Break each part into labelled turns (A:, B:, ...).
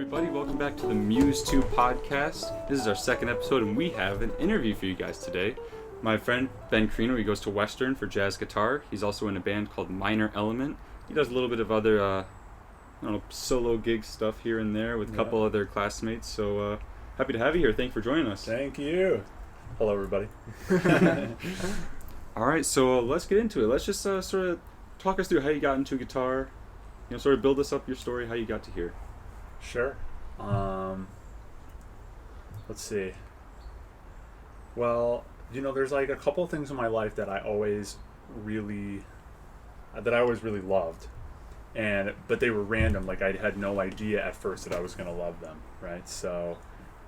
A: everybody. Welcome back to the MuseTube Podcast. This is our second episode, and we have an interview for you guys today. My friend, Ben Crino, he goes to Western for jazz guitar. He's also in a band called Minor Element. He does a little bit of other, solo gig stuff here and there with a couple other classmates. So, happy to have you here. Thank you for joining us.
B: Thank you. Hello, everybody.
A: All right, so let's get into it. Let's just sort of talk us through how you got into guitar. Sort of build us up your story, how you got to here.
B: Sure. Let's see. Well, there's like a couple of things in my life that I always really loved, but they were random. Like I had no idea at first that I was going to love them, right? So,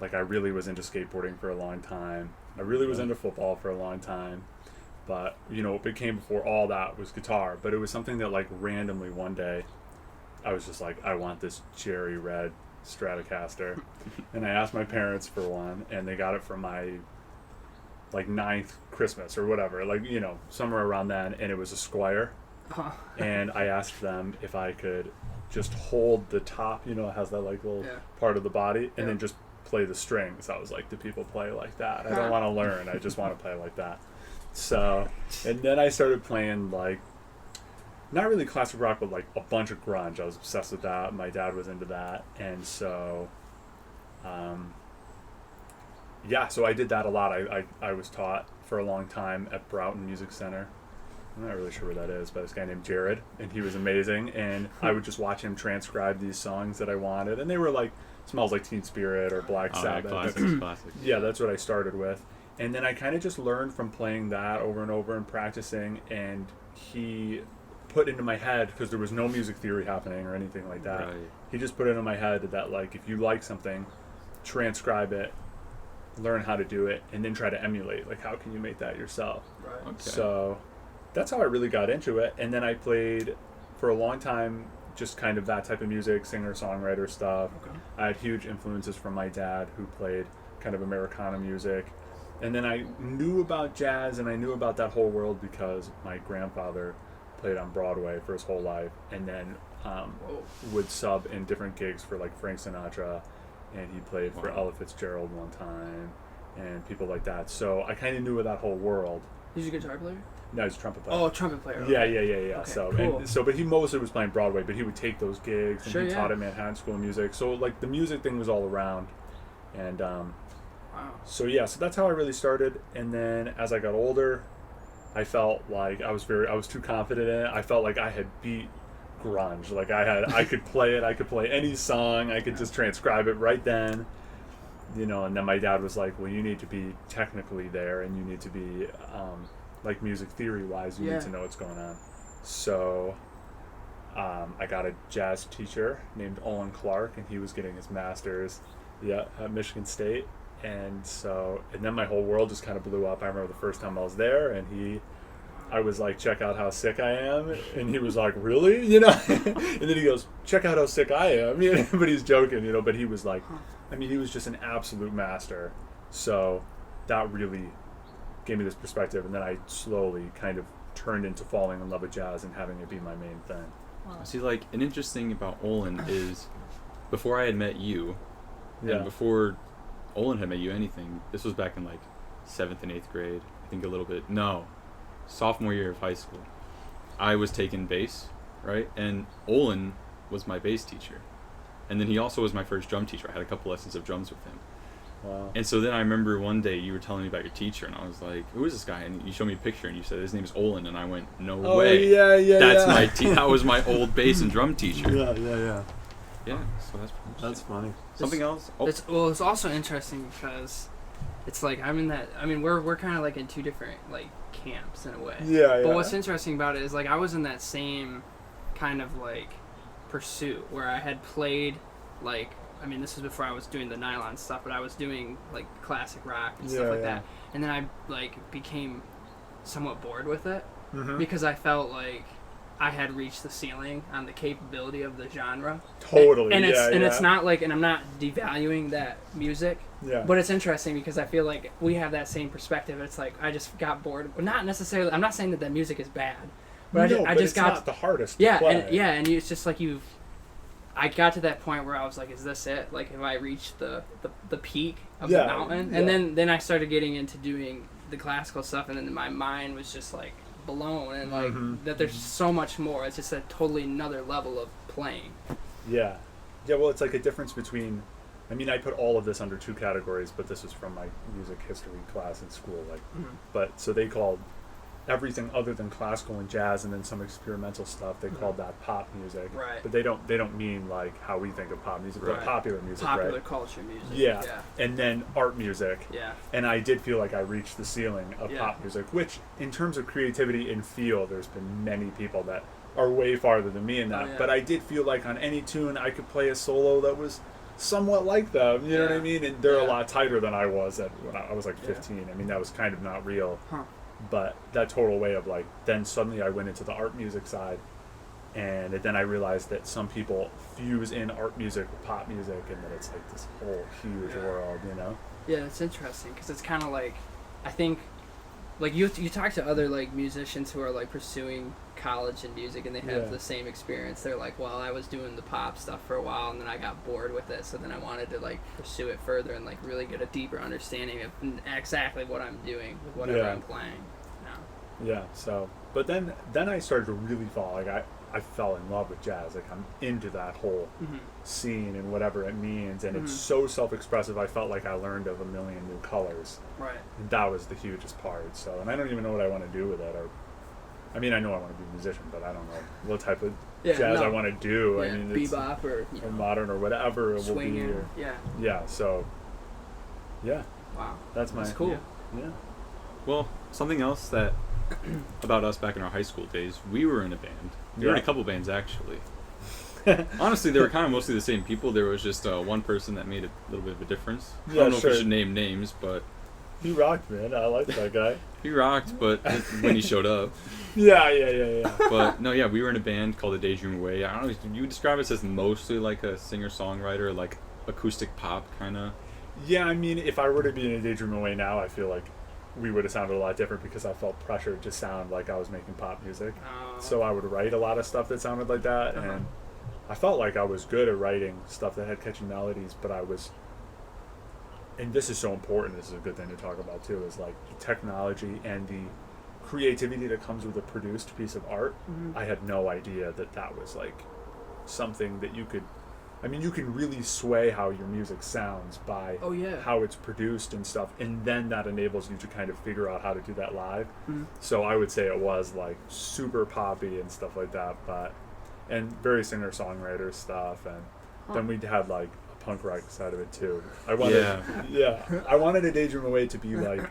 B: like I really was into skateboarding for a long time. I really was into football for a long time, but what became before all that was guitar. But it was something that like randomly one day, I was just like, I want this cherry red Stratocaster. And I asked my parents for one, and they got it for my like 9th Christmas or whatever, like, somewhere around then. And it was a Squire. And I asked them if I could just hold the top, it has that like little part of the body, and then just play the strings. I was like, do people play like that? I don't want to learn. I just want to play like that. So, and then I started playing like, not really classic rock, but like a bunch of grunge. I was obsessed with that. My dad was into that. And so, so I did that a lot. I was taught for a long time at Broughton Music Center. I'm not really sure where that is, but this guy named Jared, and he was amazing. And I would just watch him transcribe these songs that I wanted. And they were like, Smells Like Teen Spirit or Black Sabbath.
A: Classics.
B: Yeah, that's what I started with. And then I kind of just learned from playing that over and over and practicing. And he put into my head, because there was no music theory happening or anything like that. Right. He just put into my head that like if you like something, transcribe it, learn how to do it, and then try to emulate. Like how can you make that yourself?
C: Right.
A: Okay.
B: So that's how I really got into it. And then I played for a long time just kind of that type of music, singer-songwriter stuff.
C: Okay.
B: I had huge influences from my dad, who played kind of Americana music. And then I knew about jazz, and I knew about that whole world because my grandfather played on Broadway for his whole life, and then would sub in different gigs for like Frank Sinatra, and he played for Ella Fitzgerald one time, and people like that. So I kind of knew of that whole world.
C: He's a guitar player?
B: No, he's a trumpet player.
C: Oh, a trumpet player.
B: Yeah.
C: Okay,
B: So,
C: cool.
B: but he mostly was playing Broadway, but he would take those gigs, and he taught at Manhattan School of Music. So like the music thing was all around, and
C: wow.
B: So that's how I really started. And then as I got older, I felt like I was too confident in it. I felt like I had beat grunge. Like I could play it. I could play any song. I could just transcribe it right then. And then my dad was like, well, you need to be technically there, and you need to be, like music theory wise, you need to know what's going on. So, I got a jazz teacher named Olin Clark, and he was getting his master's, at Michigan State. And then my whole world just kind of blew up. I remember the first time I was there, and I was like, check out how sick I am. And he was like, really? And then he goes, check out how sick I am. But he's joking, but he was like, he was just an absolute master. So that really gave me this perspective. And then I slowly kind of turned into falling in love with jazz and having it be my main thing.
A: Wow. See, like, an interesting thing about Olin is, before I had met you, and before Olin had met you anything, this was back in like 7th and 8th grade, I think sophomore year of high school. I was taking bass, right? And Olin was my bass teacher. And then he also was my first drum teacher. I had a couple lessons of drums with him.
B: Wow.
A: And so then I remember one day you were telling me about your teacher, and I was like, who is this guy? And you showed me a picture, and you said his name is Olin, and I went, no way. That's that was my old bass and drum teacher. Yeah, so that's
B: funny.
A: Something else? Oh.
C: It's also interesting because it's like we're kind of like in two different like camps in a way. But what's interesting about it is like I was in that same kind of like pursuit where I had played like this was before I was doing the nylon stuff, but I was doing like classic rock and stuff like that. And then I like became somewhat bored with it because I felt like I had reached the ceiling on the capability of the genre.
B: Totally.
C: It's not like, and I'm not devaluing that music.
B: Yeah.
C: But it's interesting because I feel like we have that same perspective. It's like I just got bored. Not necessarily. I'm not saying that music is bad, but I just got
B: not the hardest.
C: Yeah,
B: to play.
C: and it's just like I got to that point where I was like, is this it? Like, have I reached the peak of the mountain?
B: Yeah.
C: And then I started getting into doing the classical stuff, and then my mind was just like blown, and like that there's so much more. It's just a totally another level of playing.
B: Yeah. Well, it's like a difference between. I mean, I put all of this under two categories, but this was from my music history class in school. Like, but so they called everything other than classical and jazz, and then some experimental stuff. They called that pop music.
C: Right.
B: But they don't mean like how we think of pop music, but popular music,
C: popular culture music.
B: Yeah. And then art music.
C: Yeah.
B: And I did feel like I reached the ceiling of pop music, which in terms of creativity and feel, there's been many people that are way farther than me in that.
C: Oh, yeah.
B: But I did feel like on any tune I could play a solo that was somewhat like them, you know what I mean? And they're a lot tighter than I was when I was like 15. I mean, that was kind of not real. But that total way of like, then suddenly I went into the art music side, and then I realized that some people fuse in art music with pop music, and that it's like this whole huge world, you know?
C: Yeah, it's interesting because it's kind of like, I think, like you talk to other like musicians who are like pursuing college and music, and they have the same experience. They're like, well, I was doing the pop stuff for a while, and then I got bored with it, so then I wanted to like pursue it further and like really get a deeper understanding of exactly what I'm doing with whatever I'm playing.
B: Yeah. So, but then I started to really fall. Like I fell in love with jazz. Like I'm into that whole scene and whatever it means, and it's so self-expressive. I felt like I learned of a million new colors.
C: Right.
B: And that was the hugest part. So, and I don't even know what I want to do with it. Or, I mean, I know I want to be a musician, but I don't know what type of jazz I want to do.
C: Yeah,
B: I mean,
C: bebop or
B: modern or whatever it will be.
C: Swinging.
B: Yeah. So. Yeah.
C: Wow.
B: That's
C: cool.
B: Yeah.
A: Well, something else that about us back in our high school days, we were in a band. We were in a couple bands actually. Honestly, they were kind of mostly the same people. There was just one person that made a little bit of a difference. I don't know if we should name names, but
B: he rocked, man. I like that guy.
A: He rocked, but when he showed up.
B: Yeah.
A: But no, we were in a band called The Daydream Away. I don't know, you would describe us as mostly like a singer-songwriter, like acoustic pop kind of.
B: Yeah, I mean, if I were to be in A Daydream Away now, I feel like we would have sounded a lot different because I felt pressured to sound like I was making pop music. So I would write a lot of stuff that sounded like that, and I felt like I was good at writing stuff that had catchy melodies, but I was, and this is so important, this is a good thing to talk about too, is like the technology and the creativity that comes with a produced piece of art. I had no idea that was like something that you could, I mean, you can really sway how your music sounds by how it's produced and stuff, and then that enables you to kind of figure out how to do that live. So I would say it was like super poppy and stuff like that, and very singer-songwriter stuff, and then we had like a punk rock side of it too. I wanted A Daydream Away to be like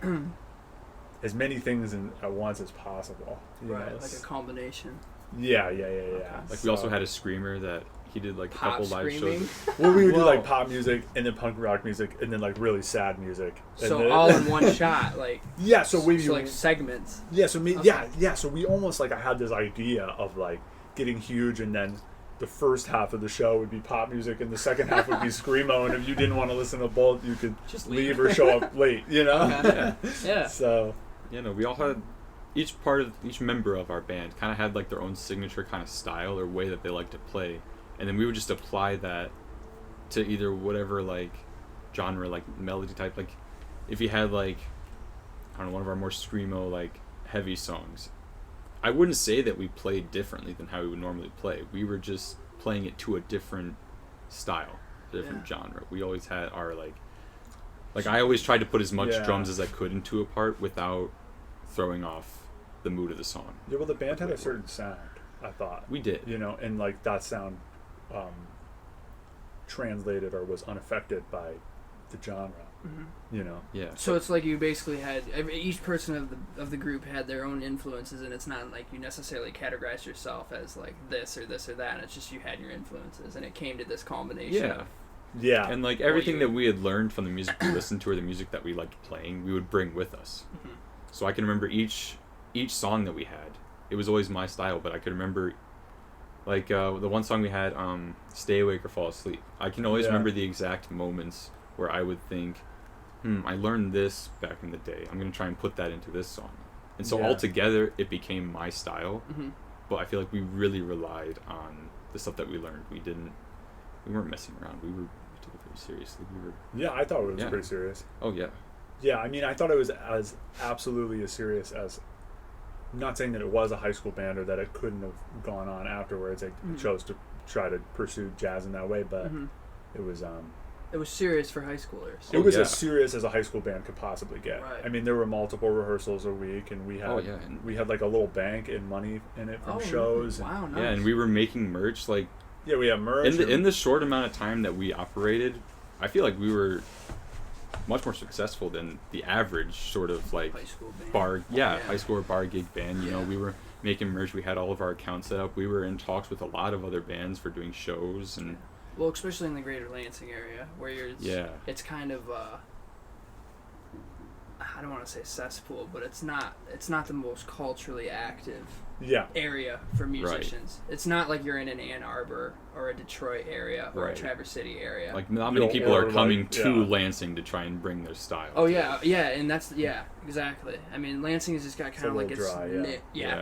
B: as many things at once as possible.
C: Right, like a combination.
B: Yeah.
A: Like we also had a screamer that he did like a couple live shows.
B: Well, we would do like pop music and then punk rock music and then like really sad music.
C: So
B: then,
C: all in one shot, like
B: so like
C: segments.
B: Yeah, so so we almost like I had this idea of like getting huge, and then the first half of the show would be pop music and the second half would be screamo, and if you didn't want to listen to both, you could just leave or show up late, you know?
C: Yeah.
B: So
A: we all had each member of our band kind of had like their own signature kind of style or way that they like to play. And then we would just apply that to either whatever, like, genre, like, melody type. Like, if you had, like, I don't know, one of our more screamo, like, heavy songs, I wouldn't say that we played differently than how we would normally play. We were just playing it to a different style, a different genre. We always had our, like, I always tried to put as much drums as I could into a part without throwing off the mood of the song.
B: Yeah, well, the band had a certain sound, I thought.
A: We did.
B: You know, and, like, that sound translated or was unaffected by the genre, you know.
A: Yeah.
C: So it's like you basically had each person of the group had their own influences, and it's not like you necessarily categorize yourself as like this or that. It's just you had your influences, and it came to this combination.
B: Yeah.
A: And like everything that we had learned from the music we listened to or the music that we liked playing, we would bring with us. So I can remember each song that we had. It was always my style, but I could remember. Like, the one song we had, Stay Awake or Fall Asleep. I can always remember the exact moments where I would think, I learned this back in the day. I'm going to try and put that into this song. And so altogether, it became my style. But I feel like we really relied on the stuff that we learned. We didn't... we weren't messing around. We took it very seriously.
B: Yeah, I thought it was pretty serious.
A: Oh yeah.
B: Yeah, I mean, I thought it was as absolutely as serious as. I'm not saying that it was a high school band or that it couldn't have gone on afterwards. I chose to try to pursue jazz in that way, but it was.
C: It was serious for high schoolers.
B: It was as serious as a high school band could possibly get.
C: Right.
B: I mean, there were multiple rehearsals a week, and we had we had like a little bank and money in it from shows.
C: Wow, nice.
A: Yeah, and we were making merch like.
B: Yeah, we have merch.
A: In the short amount of time that we operated, I feel like we were much more successful than the average sort of like
C: high school band.
A: High school or bar gig band. You know, we were making merch. We had all of our accounts set up. We were in talks with a lot of other bands for doing shows and.
C: Well, especially in the greater Lansing area, where it's kind of I don't want to say cesspool, but it's not the most culturally active area for musicians. Right. It's not like you're in an Ann Arbor or a Detroit area or a Traverse City area.
A: Like not many people are coming to Lansing to try and bring their style.
C: Oh yeah, and that's exactly. I mean, Lansing has just got kind of like
B: dry,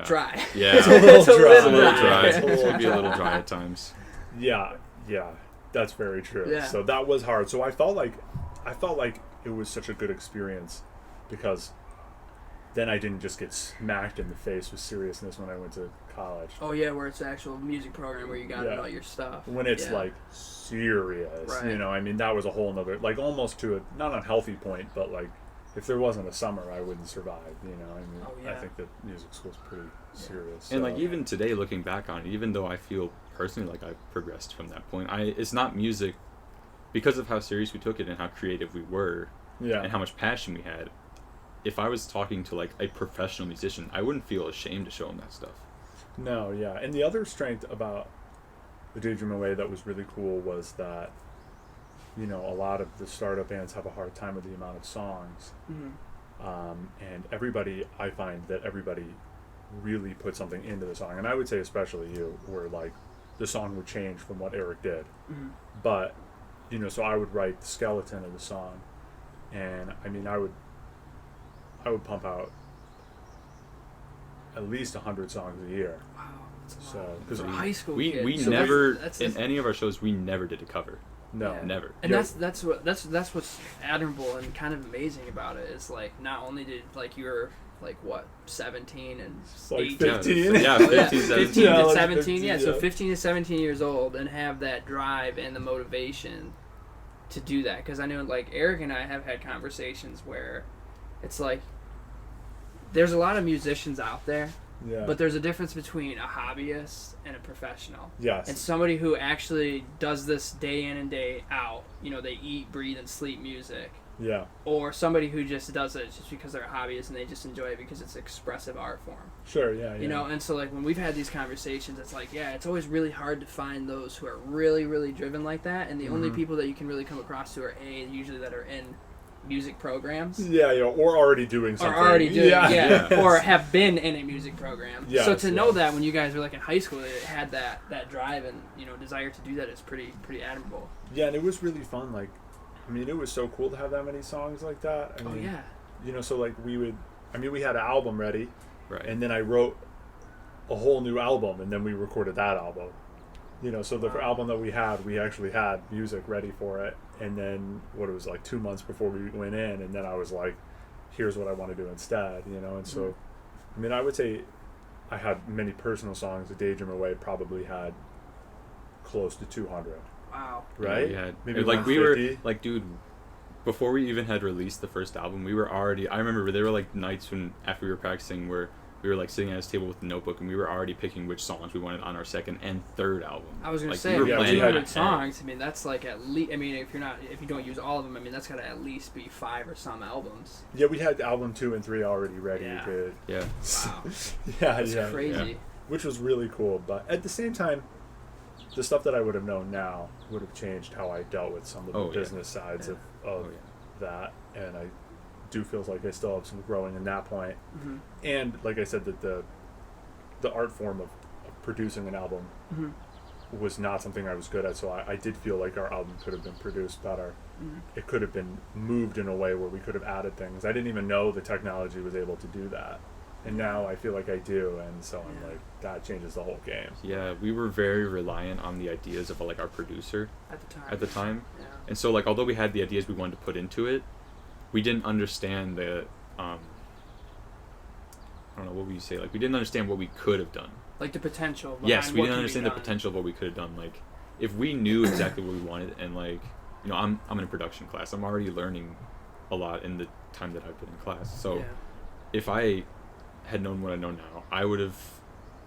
C: dry.
A: Yeah,
C: it's a little dry.
A: It can be a little dry at times.
B: Yeah, that's very true.
C: Yeah.
B: So that was hard. So I felt like it was such a good experience because then I didn't just get smacked in the face with seriousness when I went to college.
C: Oh yeah, where it's an actual music program where you got to know your stuff.
B: When it's like serious,
C: right.
B: I mean, that was a whole nother, like almost to a not unhealthy point, but like if there wasn't a summer, I wouldn't survive. I mean, I think that music school's pretty serious.
A: And like even today, looking back on it, even though I feel personally like I've progressed from that point, it's not music because of how serious we took it and how creative we were, and how much passion we had. If I was talking to like a professional musician, I wouldn't feel ashamed to show them that stuff.
B: No, and the other strength about the Daydream Away that was really cool was that, a lot of the startup bands have a hard time with the amount of songs, and I find that everybody really put something into the song, and I would say especially you, where like the song would change from what Eric did, but so I would write the skeleton of the song, and I mean I would pump out at least 100 songs a year.
C: Wow, that's
B: a lot.
C: Because high school
A: we never in any of our shows we never did a cover.
B: No,
A: never.
C: And that's what's admirable and kind of amazing about it is like not only did like you were like what 17 and
B: like
C: 18,
B: 15,
C: 15 to 17,
B: 15,
C: so 15 to 17 years old and have that drive and the motivation to do that. Because I know like Eric and I have had conversations where it's like there's a lot of musicians out there, but there's a difference between a hobbyist and a professional.
B: Yes.
C: And somebody who actually does this day in and day out. They eat, breathe, and sleep music.
B: Yeah.
C: Or somebody who just does it just because they're a hobbyist and they just enjoy it because it's an expressive art form.
B: Sure, yeah.
C: And so like when we've had these conversations, it's like, it's always really hard to find those who are really, really driven like that. And the only people that you can really come across who are usually that are in music programs.
B: Or already doing something.
C: Or have been in a music program.
B: Yes,
C: so to know that when you guys were like in high school, it had that drive and desire to do that is pretty admirable.
B: Yeah, and it was really fun. Like, I mean, it was so cool to have that many songs like that. I mean, so like we had an album ready,
A: right?
B: And then I wrote a whole new album, and then we recorded that album. So the album that we actually had music ready for it, and then it was like 2 months before we went in, and then I was like, here's what I want to do instead, and so, I mean, I would say I had many personal songs. The Daydream Away probably had close to 200.
C: Wow.
B: Right?
A: Yeah, we had,
B: maybe
A: like
B: 150.
A: We were like, dude, before we even had released the first album, we were already, I remember there were like nights when after we were practicing where we were like sitting at his table with a notebook and we were already picking which songs we wanted on our second and third album.
C: I was gonna
A: like,
C: say,
A: we were
C: 200 songs. I mean, that's like at least. I mean, if you don't use all of them, I mean, that's gotta at least be 5 or some albums.
B: Yeah, we had album 2 and 3 already ready.
C: Yeah.
B: Wow.
C: That's crazy.
B: Yeah. Which was really cool, but at the same time, the stuff that I would have known now would have changed how I dealt with some of the business sides of that, and I do feel like I still have some growing in that point. And like I said, that the art form of producing an album was not something I was good at, so I did feel like our album could have been produced better. It could have been moved in a way where we could have added things. I didn't even know the technology was able to do that. And now I feel like I do, and so I'm like, that changes the whole game.
A: Yeah, we were very reliant on the ideas of like our producer
C: at the time. Yeah.
A: And so like although we had the ideas we wanted to put into it, we didn't understand the I don't know, what would you say? Like we didn't understand what we could have done.
C: Like the potential.
A: Yes, we didn't understand the potential of what we could have done. Like if we knew exactly what we wanted, and like I'm in a production class. I'm already learning a lot in the time that I've been in class. So if I had known what I know now, I would have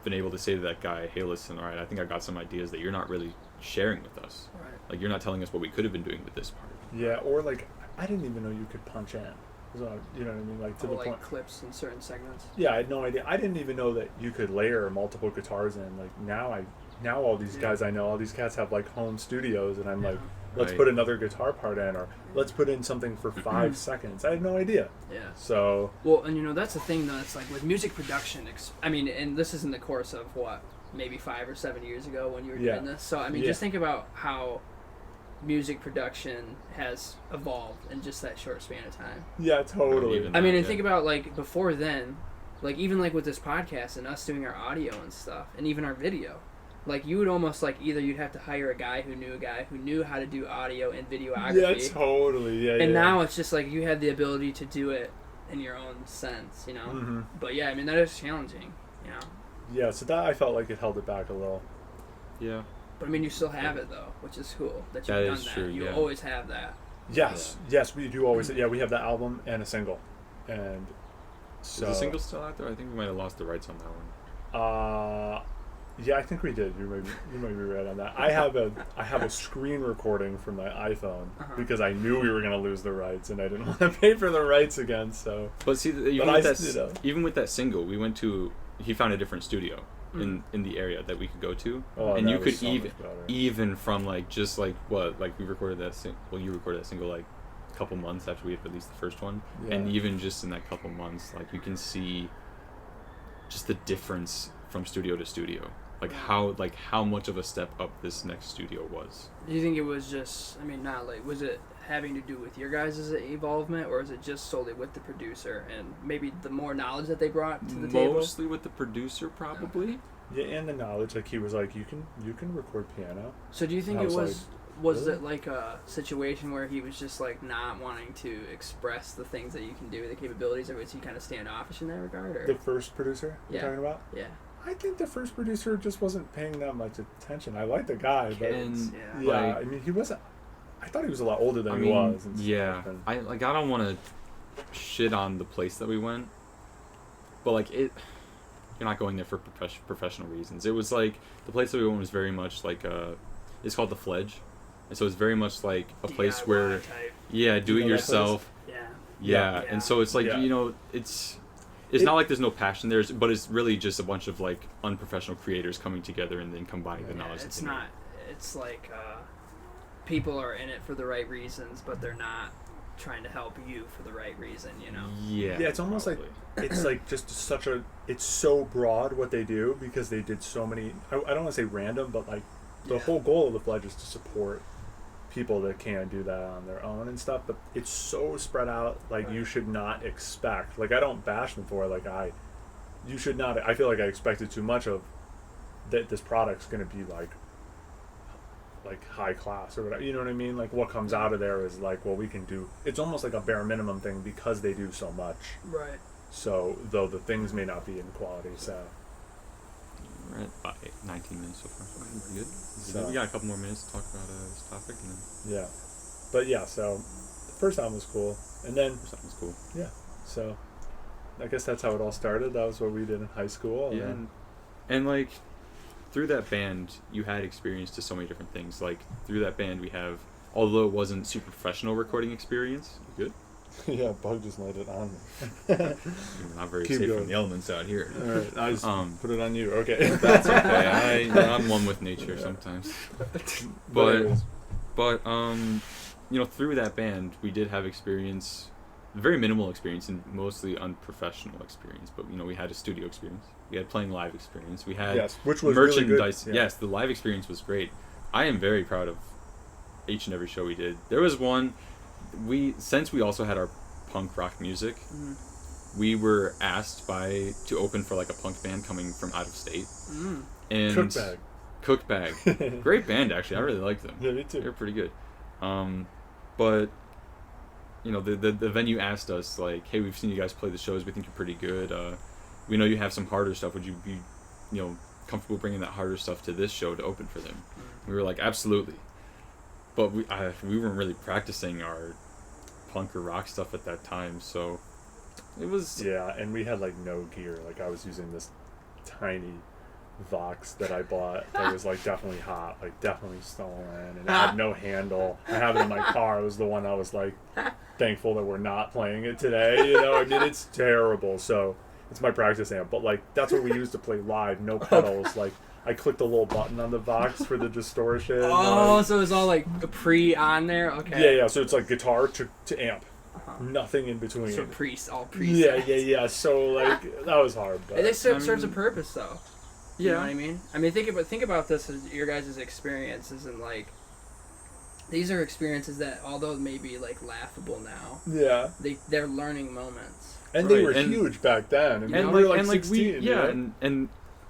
A: been able to say to that guy, hey, listen, all right, I think I got some ideas that you're not really sharing with us.
C: Right.
A: Like, you're not telling us what we could have been doing with this part.
B: Yeah, or like, I didn't even know you could punch in. So, you know what I mean? Like, to the point.
C: Clips in certain segments.
B: Yeah, I had no idea. I didn't even know that you could layer multiple guitars in. Like, now all these guys I know, all these cats have like home studios, and I'm like, let's put another guitar part in, or let's put in something for 5 seconds. I had no idea.
C: Yeah.
B: So.
C: Well, and that's the thing though. It's like with music production. I mean, and this is in the course of what, maybe 5 or 7 years ago when you were doing this. So I mean, just think about how music production has evolved in just that short span of time.
B: Yeah, totally.
C: I mean, and think about like before then, like even like with this podcast and us doing our audio and stuff, and even our video. Like, you would almost, like, either you'd have to hire a guy who knew how to do audio and videography.
B: Yeah, totally. Yeah,
C: and now it's just, like, you have the ability to do it in your own sense, you know? Mm-hmm. But, yeah, I mean, that is challenging, you know?
B: Yeah, so that I felt like it held it back a little.
A: Yeah.
C: But, I mean, you still have it, though, which is cool that you've
A: done
C: that.
A: True,
C: you always have that.
B: Yes. Yeah. Yes, we do always. Yeah, we have the album and a single. And so...
A: Is the single still out there? I think we might have lost the rights on that one.
B: Yeah, I think we did. You might be right on that. I have a screen recording from my iPhone because I knew we were going to lose the rights, and I didn't want to pay for the rights again. So,
A: but see, even with that single, we went to. He found a different studio in the area that we could go to, and you could even from like just like what like we recorded that you recorded that single like a couple months after we had released the first one, and even just in that couple months, like you can see just the difference from studio to studio. Like how much of a step up this next studio was.
C: Do you think it was just, I mean, not like, was it having to do with your guys' involvement, or is it just solely with the producer and maybe the more knowledge that they brought to the table?
A: Mostly with the producer, probably.
B: Yeah, and the knowledge. Like, he was like, you can record piano.
C: So do you think it was it like a situation where he was just like not wanting to express the things that you can do, the capabilities, or was he kind of standoffish in that regard? Or?
B: The first producer you're talking about?
C: Yeah.
B: I think the first producer just wasn't paying that much attention. I like the guy, but I mean, he wasn't. I thought he was a lot older than he was. And
A: I don't want to shit on the place that we went, but like you're not going there for professional reasons. It was like the place that we went was very much like it's called the Fledge, and so it's very much like a place where do it yourself. Yeah, and so it's like it's not like there's no passion there, but it's really just a bunch of like unprofessional creators coming together and then combining the knowledge.
C: It's not. It's like people are in it for the right reasons, but they're not trying to help you for the right reason. You know.
B: Yeah. Yeah. It's almost like it's like just such a. It's so broad what they do because they did so many. I don't want to say random, but like the whole goal of the Fledge is to support people that can't do that on their own and stuff, but it's so spread out. Like you should not expect. Like I don't bash them for it. Like you should not. I feel like I expected too much of that. This product's going to be like high class or whatever. You know what I mean? Like what comes out of there is like, well, we can do. It's almost like a bare minimum thing because they do so much.
C: Right.
B: So though the things may not be in quality, so.
A: We're at about 19 minutes so far, so we're good. So we got a couple more minutes to talk about this topic, and then.
B: Yeah, so the first album was cool, and then.
A: First album was cool.
B: Yeah, so I guess that's how it all started. That was what we did in high school.
A: Yeah, and like through that band, you had experience to so many different things. Like through that band, we have, although it wasn't super professional recording experience. You good?
B: Yeah, Bug just laid it on me.
A: You're not very safe from the elements out here.
B: All right, I just put it on you. Okay.
A: That's okay. I'm one with nature sometimes. But through that band, we did have experience, very minimal experience and mostly unprofessional experience. But we had a studio experience. We had playing live experience. We had
B: which was
A: merchandise.
B: Really good.
A: Yes, the live experience was great. I am very proud of each and every show we did. There was one. Since we also had our punk rock music, we were asked to open for like a punk band coming from out of state. And Cookbag. Great band, actually. I really liked them.
B: Yeah, me too.
A: They're pretty good. But you know, the venue asked us, like, hey, we've seen you guys play the shows. We think you're pretty good. We know you have some harder stuff. Would you be, you know, comfortable bringing that harder stuff to this show to open for them? We were like, absolutely. But we weren't really practicing our punk or rock stuff at that time, so it was...
B: Yeah, and we had, like, no gear. Like, I was using this tiny Vox that I bought that was, like, definitely hot, like, definitely stolen, and it had no handle. I have it in my car. It was the one I was, like, thankful that we're not playing it today, you know? I mean, it's terrible, so it's my practice amp. But, like, that's what we used to play live, no pedals. Like, I clicked a little button on the Vox for the distortion.
C: Oh, so it's all, like, on there? Okay.
B: Yeah, so it's, like, guitar to amp. Nothing in between.
C: So all presets.
B: Yeah. So, like, that was hard. But
C: it serves a purpose, though.
A: Yeah.
C: You know what I mean? I mean, think about this as your guys' experiences, and, like, these are experiences that, although maybe, like, laughable now,
B: yeah,
C: they're learning moments.
B: And they were huge back then. And we were, like, 16.
A: And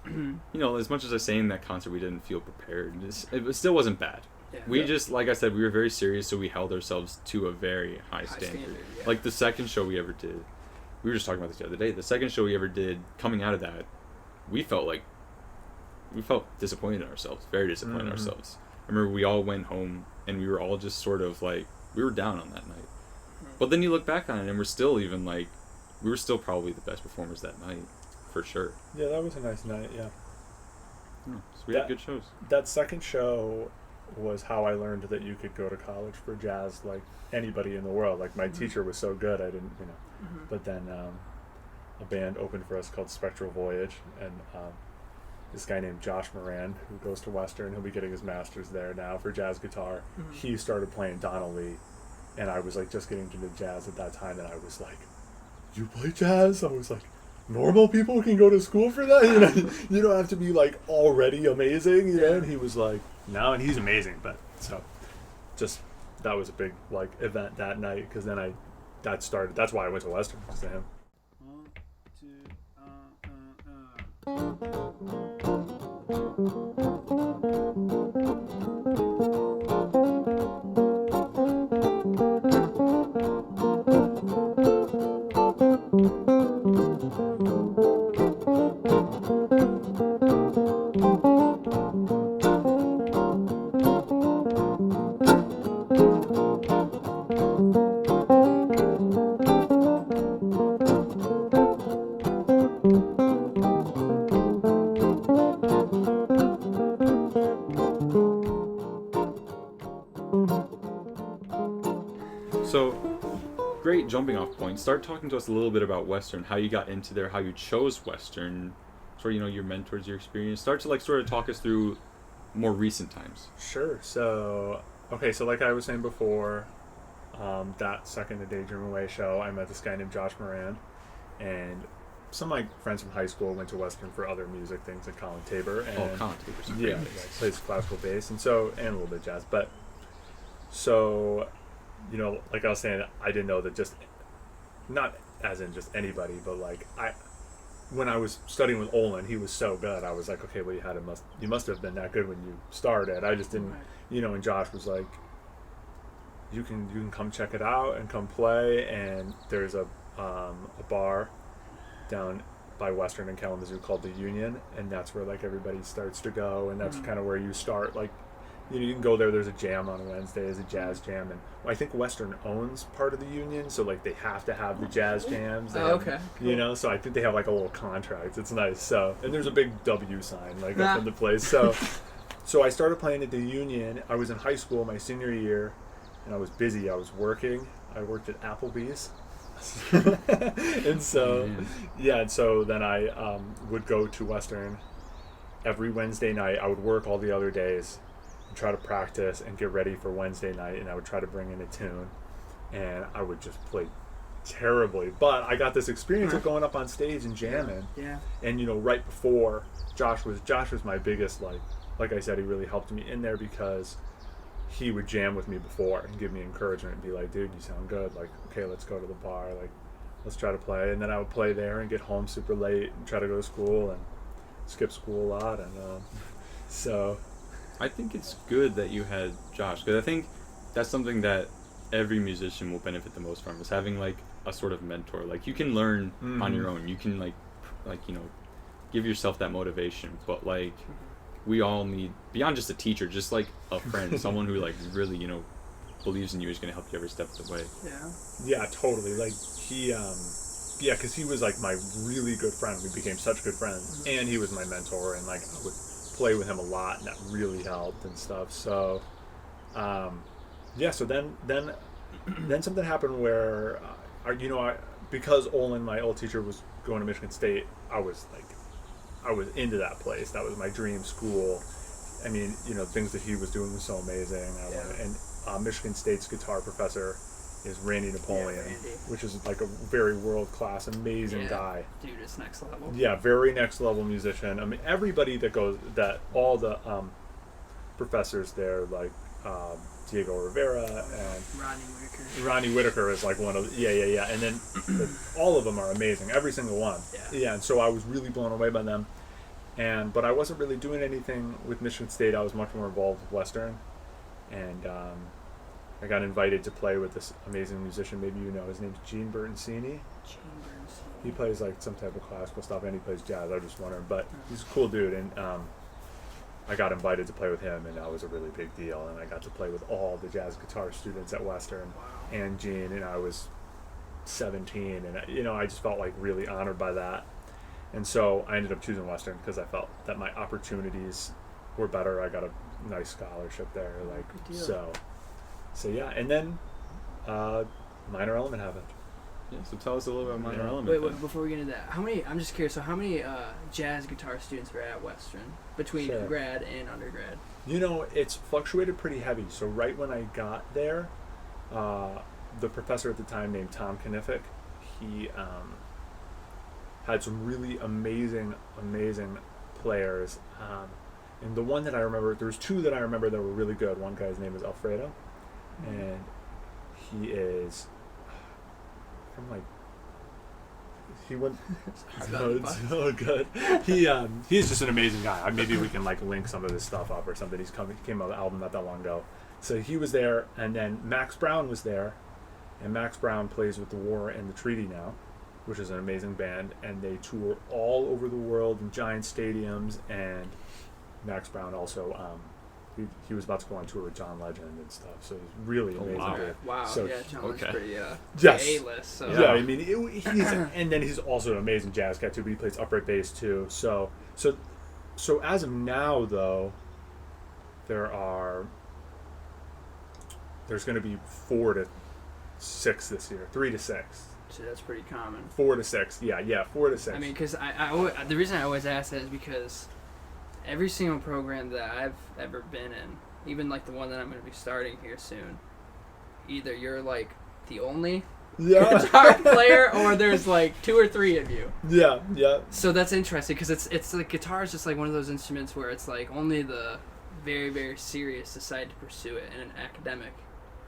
A: you know, as much as I say in that concert we didn't feel prepared, it still wasn't bad. Yeah. We just, like I said, we were very serious, so we held ourselves to a very high standard. Yeah. Like the second show we ever did, we were just talking about this the other day, the second show we ever did, coming out of that, we felt disappointed in ourselves, very disappointed in ourselves. I remember we all went home and we were all just sort of like, we were down on that night. But then you look back on it and we're still probably the best performers that night, for sure.
B: Yeah, that was a nice night, yeah.
A: So we had good shows.
B: That second show was how I learned that you could go to college for jazz like anybody in the world. Like, my teacher was so good, I didn't, you know. But then a band opened for us called Spectral Voyage, and this guy named Josh Moran, who goes to Western, he'll be getting his master's there now for jazz guitar. He started playing Donald Lee, and I was like just getting into jazz at that time, and I was like, you play jazz? I was like, normal people can go to school for that? You know, you don't have to be like already amazing, you know? And he was like, no, and he's amazing. But so just, that was a big like event that night, because then that's why I went to Western, because of him. 1, 2. So, great jumping off point. Start talking to us a little bit about Western, how you got into there, how you chose Western, sort of, you know, your mentors, your experience. Start to like sort of talk us through more recent times. Sure. So, okay, so like I was saying before, that second The Daydream Away show, I met this guy named Josh Moran, and some of my friends from high school went to Western for other music things at Colin Tabor. And
A: Colin Tabor's
B: yeah, plays classical bass, and a little bit of jazz. But so, you know, like I was saying, I didn't know that just, not as in just anybody, but like when I was studying with Olin, he was so good. I was like, okay, well, you must have been that good when you started. I just didn't, you know. And Josh was like, you can come check it out and come play. And there's a bar down by Western and Kalamazoo called the Union, and that's where like everybody starts to go, and that's kind of where you start. Like, you know, you can go there. There's a jam on Wednesday, as a jazz jam, and I think Western owns part of the Union, so like they have to have the jazz jams.
C: Okay.
B: Cool. You know, so I think they have like a little contract. It's nice. So, and there's a big W sign like up in the place. So I started playing at the Union. I was in high school my senior year, and I was busy. I was working. I worked at Applebee's. And so, and so then I would go to Western every Wednesday night. I would work all the other days and try to practice and get ready for Wednesday night, and I would try to bring in a tune, and I would just play terribly. But I got this experience of going up on stage and jamming.
C: Yeah.
B: And you know, right before, Josh was my biggest, like I said, he really helped me in there, because he would jam with me before and give me encouragement and be like, dude, you sound good. Like, okay, let's go to the bar. Like, let's try to play. And then I would play there and get home super late and try to go to school and skip school a lot. And so
A: I think it's good that you had Josh, because I think that's something that every musician will benefit the most from, is having like a sort of mentor. Like you can learn on your own. You can like give yourself that motivation, but like we all need, beyond just a teacher, just like a friend, someone who like really believes in you, is going to help you every step of the way.
B: Yeah, totally. Like he because he was like my really good friend. We became such good friends, and he was my mentor, and like I would play with him a lot, and that really helped and stuff. So so then something happened where because Olin, my old teacher, was going to Michigan State, I was into that place. That was my dream school. I mean, things that he was doing was so amazing. And Michigan State's guitar professor is Randy Napoleon, which is like a very world-class, amazing guy. Dude, it's next level. Yeah, very next level musician. I mean, everybody all the professors there, like Diego Rivera and Ronnie Whitaker is like one of and then all of them are amazing, every single one. And so I was really blown away by them, but I wasn't really doing anything with Michigan State. I was much more involved with Western, and I got invited to play with this amazing musician. Maybe his name's Gene Bertoncini. He plays like some type of classical stuff, and he plays jazz. I was just wondering, but he's a cool dude, and I got invited to play with him, and that was a really big deal. And I got to play with all the jazz guitar students at Western, and Gene, and I was 17, and I just felt like really honored by that. And so I ended up choosing Western because I felt that my opportunities were better. I got a nice scholarship there, so yeah. And then Minor Element happened.
A: Yeah, so tell us a little about Minor Element.
C: Wait, before we get into that, I'm just curious, so how many jazz guitar students were at Western between grad and undergrad?
B: It's fluctuated pretty heavy. So right when I got there, the professor at the time, named Tom Knifick, he had some really amazing players. And the one that I remember, there's two that I remember that were really good. One guy's name is Alfredo, and he is he went so good. He's just an amazing guy. Maybe we can like link some of his stuff up or something. He came out with an album not that long ago. So he was there, and then Max Brown was there, and Max Brown plays with The War and the Treaty now, which is an amazing band, and they tour all over the world in giant stadiums. And Max Brown also he was about to go on tour with John Legend and stuff, so it was really amazing.
C: Wow.
B: So,
C: John Legend's pretty A-list. So.
B: Yeah, I mean, he's and then he's also an amazing jazz guy too, but he plays upright bass too. So as of now, though, there's going to be 4 to 6 this year, 3 to 6.
C: So that's pretty common. 4
B: to 6, yeah, 4 to 6.
C: I mean, because the reason I always ask that is because every single program that I've ever been in, even like the one that I'm going to be starting here soon, either you're like the only guitar player or there's like 2 or 3 of you. Yeah. So that's interesting because it's like guitar is just like one of those instruments where it's like only the very, very serious decide to pursue it in an academic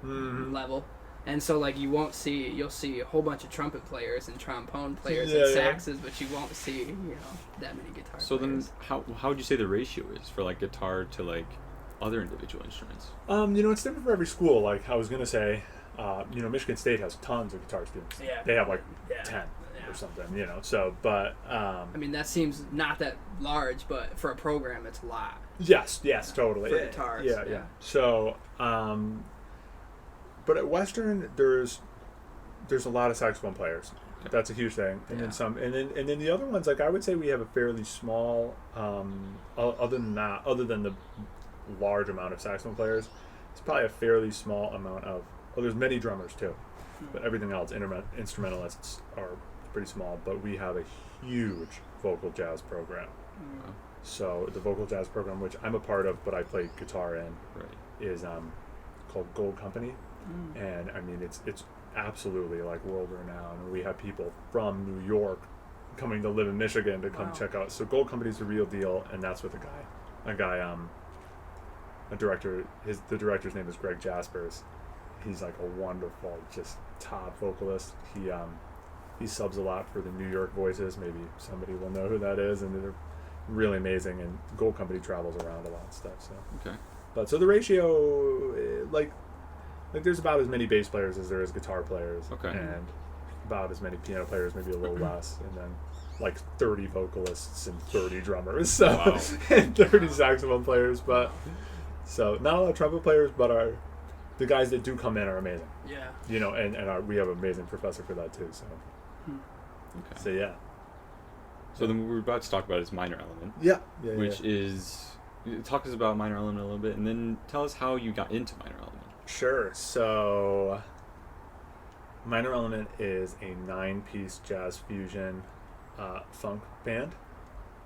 C: level. And so, like, you'll see a whole bunch of trumpet players and trombone players and saxes, but you won't see, that many guitar players.
A: So then, how would you say the ratio is for, like, guitar to, like, other individual instruments?
B: It's different for every school. Like, I was going to say, Michigan State has tons of guitar students. Yeah. They have, like, 10 or something, so, but... I
C: mean, that seems not that large, but for a program, it's a lot.
B: Yes, totally.
C: For guitars.
B: Yeah. So, but at Western, there's a lot of saxophone players. Okay. That's a huge thing, and then some, and then the other ones, like I would say, we have a fairly small. Other than the large amount of saxophone players, it's probably a fairly small amount of. Well, there's many drummers too, but everything else, instrumentalists are pretty small. But we have a huge vocal jazz program. Mm-hmm. So the vocal jazz program, which I'm a part of, but I play guitar in, is called Gold Company. And I mean, it's absolutely like world renowned. We have people from New York coming to live in Michigan to come check out. So Gold Company's the real deal, and that's with a director. The director's name is Greg Jaspers. He's like a wonderful, just top vocalist. he subs a lot for the New York Voices. Maybe somebody will know who that is, and they're really amazing. And Gold Company travels around a lot and stuff. So
A: Okay.
B: But so the ratio, like there's about as many bass players as there is guitar players,
A: Okay.
B: and about as many piano players, maybe a little less, and then like 30 vocalists and 30 drummers, so
A: Wow.
B: and 30 saxophone players. But so not a lot of trumpet players, but the guys that do come in are amazing.
C: Yeah.
B: You know, and we have an amazing professor for that too. So
A: Okay.
B: so yeah.
A: So then what we're about to talk about is minor element,
B: Yeah.
A: which is talk us about minor element a little bit, and then tell us how you got into minor element.
B: Sure. So Minor Element is a 9-piece jazz fusion funk band,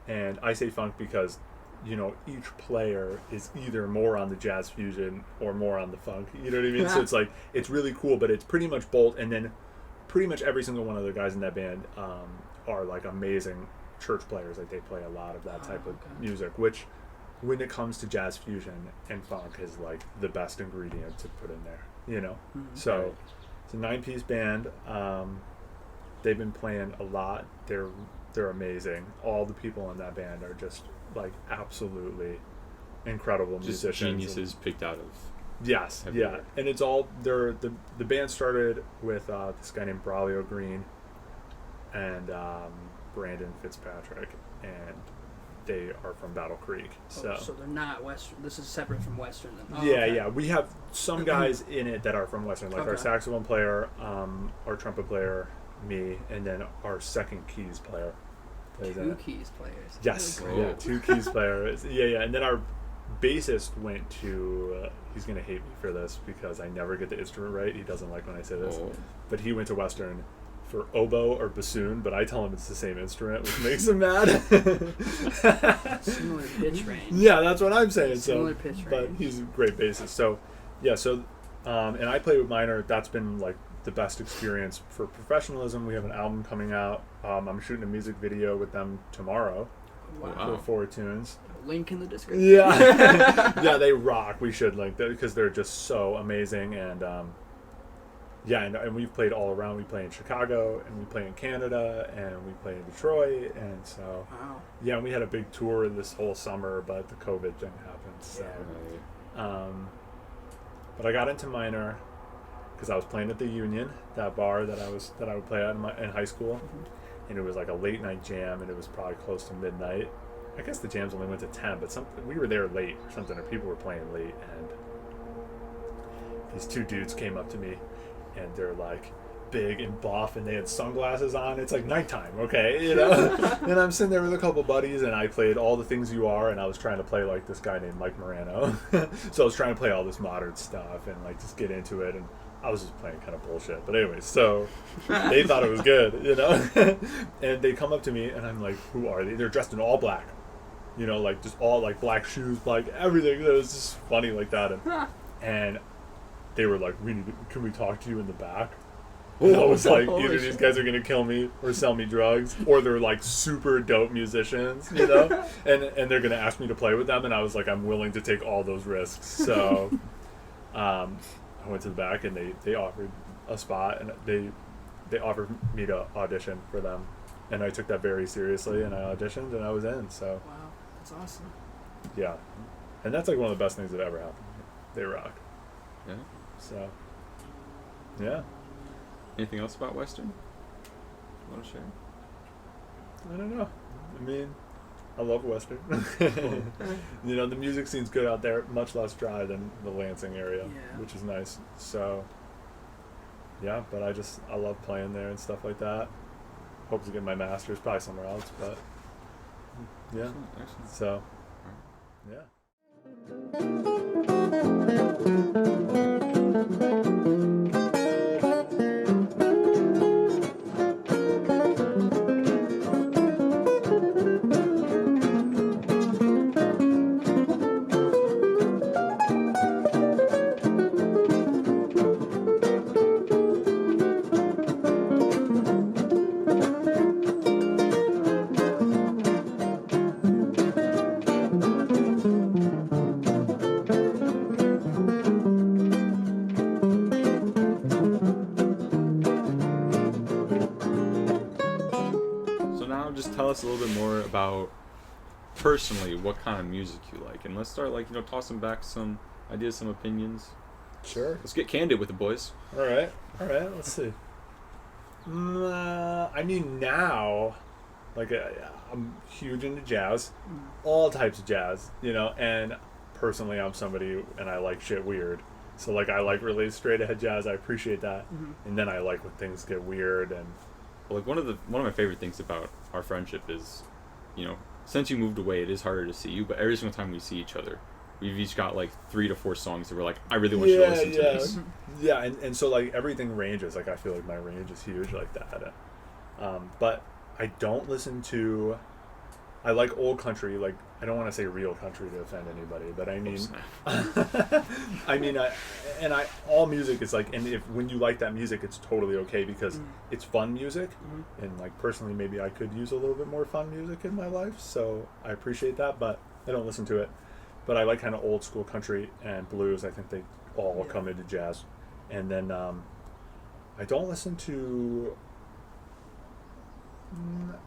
B: and I say funk because each player is either more on the jazz fusion or more on the funk. You know what I mean? So it's like it's really cool, but it's pretty much both. And then pretty much every single one of the guys in that band are like amazing church players. Like they play a lot of that type of music, which when it comes to jazz fusion and funk is like the best ingredient to put in there. So it's a 9-piece band. They've been playing a lot. They're amazing. All the people in that band are just like absolutely incredible
A: Just
B: musicians.
A: geniuses picked out of.
B: Yes,
A: everywhere.
B: And it's all the band started with this guy named Braulio Green and Brandon Fitzpatrick, and they are from Battle Creek. So
C: they're not Western. This is separate from Western. Then.
B: yeah. We have some guys in it that are from Western, like our saxophone player, our trumpet player, me, and then our second keys player plays in it.
C: 2 keys players.
B: Yes,
A: Really
B: yeah, 2 keys players. Yeah, and then our bassist went to. He's gonna hate me for this because I never get the instrument right. He doesn't like when I say this, but he went to Western for oboe or bassoon, but I tell him it's the same instrument, which makes him mad.
C: Similar pitch range.
B: Yeah, that's what I'm saying.
C: Similar pitch range.
B: But he's a great bassist. So, yeah. So, and I play with minor. That's been like the best experience for professionalism. We have an album coming out. I'm shooting a music video with them tomorrow.
C: Wow.
B: For 4 tunes.
C: Link in the description.
B: Yeah. Yeah, they rock. We should link that because they're just so amazing. And and we've played all around. We play in Chicago, and we play in Canada, and we play in Detroit. And so, yeah, we had a big tour this whole summer, but the COVID thing happened. So, but I got into minor because I was playing at the Union, that bar that I would play at in high school. And it was like a late night jam, and it was probably close to midnight. I guess the jams only went to 10, but we were there late or something, or people were playing late, and these 2 dudes came up to me, and they're like big and buff, and they had sunglasses on. It's like nighttime, okay, And I'm sitting there with a couple buddies, and I played All the Things You Are, and I was trying to play like this guy named Mike Morano. So I was trying to play all this modern stuff and like just get into it, and I was just playing kind of bullshit. But anyways, so they thought it was good, And they come up to me, and I'm like, who are they? They're dressed in all black. Like just all like black shoes, black everything. It was just funny like that. And they were like, can we talk to you in the back? And I was like, either these guys are going to kill me or sell me drugs, or they're like super dope musicians, and they're going to ask me to play with them. And I was like, I'm willing to take all those risks. So I went to the back, and they offered a spot, and they offered me to audition for them. And I took that very seriously, and I auditioned, and I was in. So
C: wow, that's awesome.
B: Yeah, and that's like one of the best things that ever happened. They rock.
A: Yeah.
B: So yeah.
A: Anything else about Western you want to share?
B: I don't know. I mean, I love Western. The music scene's good out there, much less dry than the Lansing area, which is nice. So, yeah, but I love playing there and stuff like that. Hope to get my master's, probably somewhere else, but yeah.
A: Excellent.
B: So, yeah.
A: just tell us a little bit more about personally what kind of music you like, and let's start tossing back some ideas, some opinions.
B: Sure.
A: Let's get candid with the boys.
B: All right. Let's see. I mean, now, I'm huge into jazz, all types of jazz, and personally, I'm somebody, and I like shit weird. So, I like really straight ahead jazz. I appreciate that. Mm-hmm. And then I like when things get weird. And
A: one of my favorite things about our friendship is, since you moved away, it is harder to see you, but every single time we see each other, we've each got 3 to 4 songs that we're like, I really want you to listen to this.
B: Yeah, and so everything ranges. I feel like my range is huge like that. But I don't listen to. I like old country. I don't want to say real country to offend anybody, but I mean, all music is and when you like that music, it's totally okay because it's fun music, and personally, maybe I could use a little bit more fun music in my life, so I appreciate that, but I don't listen to it. But I like kind of old school country and blues. I think they all come into jazz. And then I don't listen to...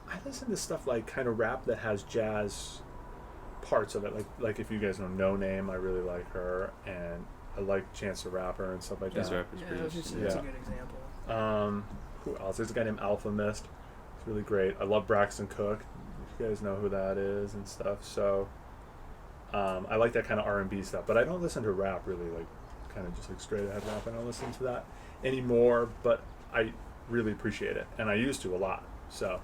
B: I listen to stuff kind of rap that has jazz parts of it. Like if you guys know No Name, I really like her. And I like Chance the Rapper and stuff like that.
A: Chance the Rapper's pretty
C: good. That's a good example.
B: Who else? There's a guy named Alpha Mist. It's really great. I love Braxton Cook. You guys know who that is and stuff. So... I like that kind of R&B stuff, but I don't listen to rap really, kind of just straight ahead rap. I don't listen to that anymore, but I really appreciate it, and I used to a lot. So,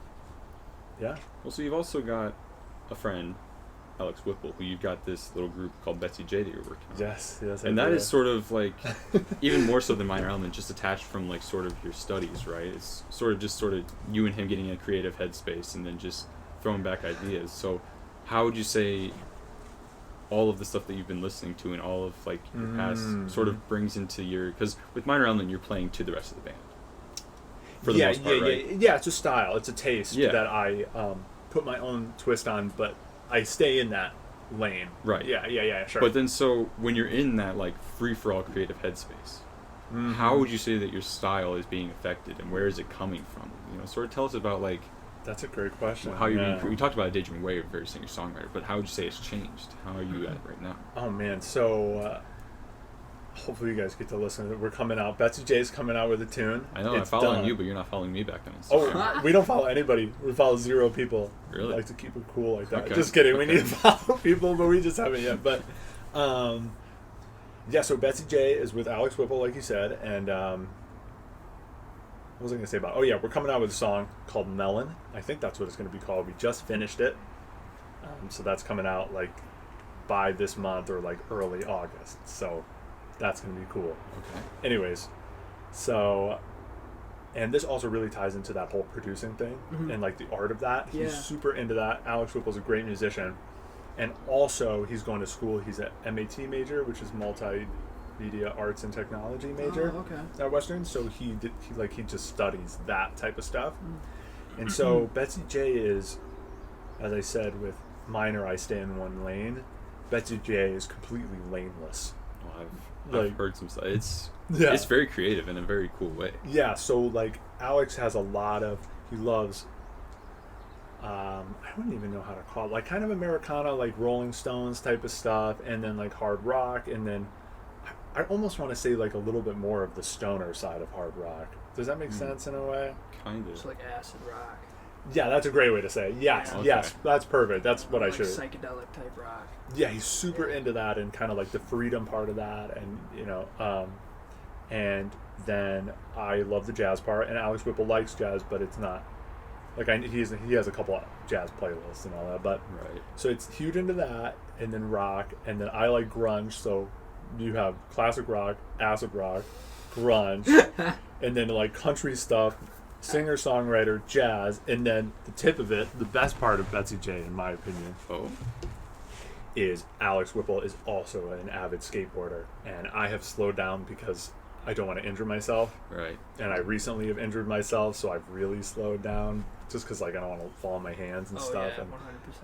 B: yeah.
A: Well, so you've also got a friend, Alex Whipple, who you've got this little group called Betsy J that you're working on.
B: Yes.
A: And that is sort of even more so than Minor Element, just attached from sort of your studies, right? It's sort of you and him getting in a creative headspace and then just throwing back ideas. So, how would you say all of the stuff that you've been listening to and all of your past sort of brings into because with Minor Element you're playing to the rest of the band for the most part, right?
B: Yeah, it's a style, it's a taste that I put my own twist on, but I stay in that lane,
A: right?
B: Yeah, sure.
A: But then so when you're in that free-for-all creative headspace, how would you say that your style is being affected and where is it coming from? Sort of tell us about
B: that's a great question.
A: How we talked about a daydreaming way of very singer-songwriter, but how would you say it's changed? How are you at it right now?
B: Oh man, so hopefully you guys get to listen to it. We're coming out. Betsy J's coming out with a tune.
A: I know I'm following you, but you're not following me back on Instagram.
B: Oh, we don't follow anybody. We follow 0 people.
A: Really?
B: We like to keep it cool like that.
A: Okay.
B: Just kidding. Okay. We need to follow people, but we just haven't yet. But so Betsy J is with Alex Whipple, like you said, and what was I going to say about it? Oh, yeah, we're coming out with a song called Melon. I think that's what it's going to be called. We just finished it. So that's coming out, by this month or, early August. So that's going to be cool.
A: Okay.
B: Anyways, so... And this also really ties into that whole producing thing and, the art of that. He's super into that. Alex Whipple's a great musician. And also, he's going to school. He's an MAT major, which is multimedia arts and technology major at Western, so he just studies that type of stuff. And so Betsy J is, as I said, with Minor I stay in one lane. Betsy J is completely laneless.
A: Well, I've heard some stuff. It's very creative in a very cool way.
B: Yeah, so Alex has a lot of, he loves I don't even know how to call it, kind of Americana, Rolling Stones type of stuff, and then hard rock, and then I almost want to say a little bit more of the stoner side of hard rock. Does that make sense in a way?
A: Kind of.
C: It's acid rock.
B: Yeah, that's a great way to say it. Yes, yes, that's perfect. That's what I should.
C: Psychedelic type rock.
B: Yeah, he's super into that and kind of the freedom part of that, and and then I love the jazz part, and Alex Whipple likes jazz, but it's not he has a couple of jazz playlists and all that, but
A: right.
B: So it's huge into that, and then rock, and then I like grunge, so you have classic rock, acid rock, grunge, and then country stuff, singer-songwriter, jazz, and then the tip of it, the best part of Betsy J, in my opinion, is Alex Whipple is also an avid skateboarder, and I have slowed down because I don't want to injure myself.
A: Right.
B: And I recently have injured myself, so I've really slowed down just because I don't want to fall on my hands and stuff.
C: Yeah, 100%.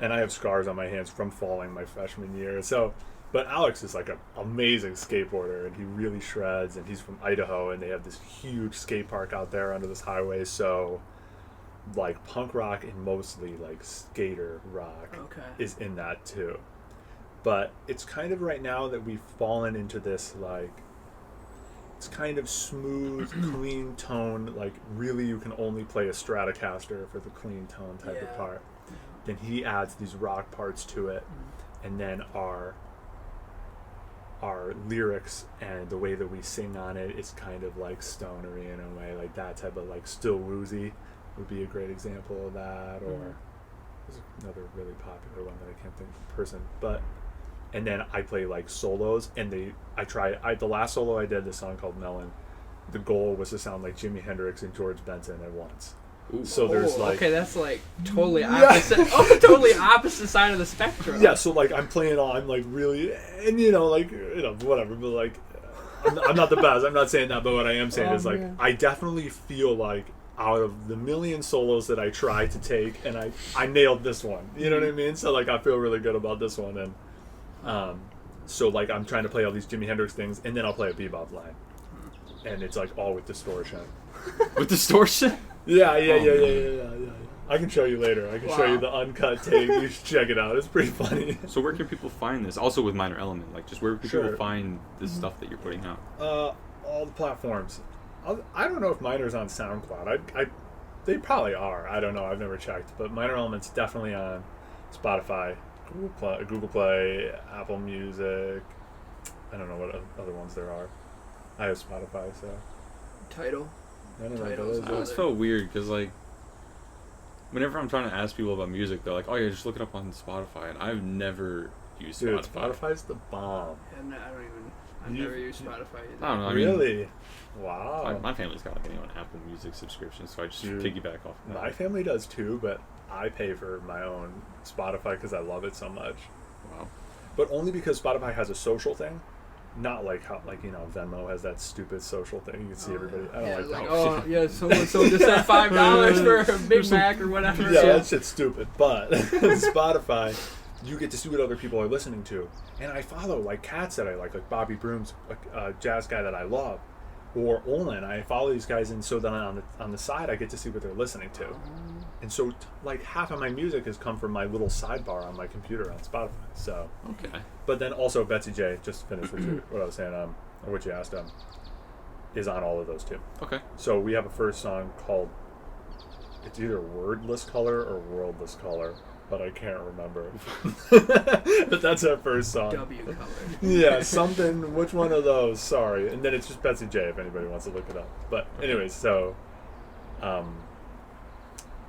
B: And I have scars on my hands from falling my freshman year. So, but Alex is an amazing skateboarder, and he really shreds, and he's from Idaho, and they have this huge skate park out there under this highway. So like punk rock and mostly like skater rock is in that too. But it's kind of right now that we've fallen into this like, it's kind of smooth, clean tone, like really you can only play a Stratocaster for the clean tone type of part. Then he adds these rock parts to it, and then our lyrics and the way that we sing on it is kind of like stonery in a way, like that type of like Still Woozy would be a great example of that, or there's another really popular one that I can't think of in person, but and then I play like solos, and the last solo I did, this song called Melon, the goal was to sound like Jimi Hendrix and George Benson at once. Ooh. So there's like,
C: okay, that's like totally opposite. Totally opposite side of the spectrum.
B: Yeah, so like I'm like really, and like whatever, but like I'm not the best. I'm not saying that, but what I am saying is like I definitely feel like out of the million solos that I tried to take, and I nailed this one. You know what I mean? So like I feel really good about this one, and so like I'm trying to play all these Jimi Hendrix things, and then I'll play a bebop line, and it's like all with distortion.
A: With distortion?
B: Yeah. I can show you later. I can show you the uncut tape. You should check it out. It's pretty funny.
A: So where can people find this? Also with Minor Element, like just where can people find this stuff that you're putting out?
B: All the platforms. I don't know if Minor's on SoundCloud. They probably are. I don't know. I've never checked. But Minor Element's definitely on Spotify, Google Play, Apple Music. I don't know what other ones there are. I have Spotify, so.
C: Tidal.
B: I don't know.
A: I always felt weird because like whenever I'm trying to ask people about music, they're like, "Oh yeah, just look it up on Spotify," and I've never used Spotify.
B: Spotify's the bomb.
C: I've never used Spotify either.
A: I don't know.
B: Really? Wow.
A: My family's got like an Apple Music subscription, so I just piggyback off of that.
B: My family does too, but I pay for my own Spotify because I love it so much.
A: Wow.
B: But only because Spotify has a social thing. Not like how, like, Venmo has that stupid social thing. You can see everybody. I don't like that.
C: Someone just said $5 for a Big Mac or whatever.
B: Yeah, that shit's stupid. But Spotify, you get to see what other people are listening to. And I follow like cats that I like Bobby Broom's a jazz guy that I love, or Olin. I follow these guys, and so then on the side I get to see what they're listening to. And so like half of my music has come from my little sidebar on my computer on Spotify. So
A: okay.
B: But then also Betsy J, just to finish what I was saying, or what you asked, is on all of those too.
A: Okay.
B: So we have a first song called, it's either Wordless Color or Worldless Color, but I can't remember. But that's our first song.
C: W color.
B: Yeah, something, which one of those? Sorry. And then it's just Betsy J if anybody wants to look it up. But anyways, so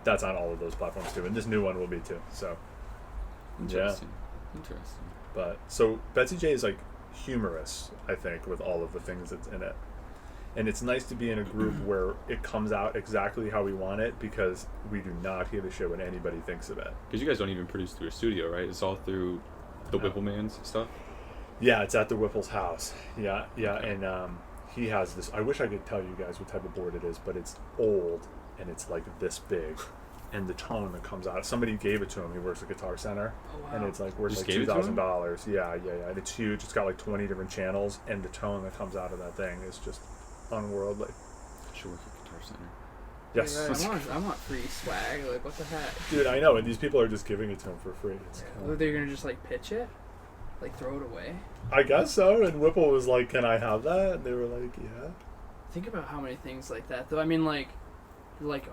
B: that's on all of those platforms too. And this new one will be too. So
A: Interesting.
B: But so Betsy J is like humorous, I think, with all of the things that's in it. And it's nice to be in a group where it comes out exactly how we want it, because we do not give a shit what anybody thinks of it.
A: Because you guys don't even produce through a studio, right? It's all through the Whippleman's stuff?
B: Yeah, it's at the Whipple's house. Yeah, and he has this, I wish I could tell you guys what type of board it is, but it's old, and it's like this big. And the tone that comes out, somebody gave it to him. He works at Guitar Center.
C: Oh, wow.
B: And it's like worth like $2,000. Yeah. And it's huge. It's got like 20 different channels, and the tone that comes out of that thing is just unworldly.
A: I should work at Guitar Center.
B: Yes.
C: I want free swag. Like, what the heck?
B: Dude, I know, and these people are just giving it to him for free.
C: They're gonna just like pitch it, like throw it away.
B: I guess so. And Whipple was like, "Can I have that?" And they were like, "Yeah."
C: Think about how many things like that, though. I mean, like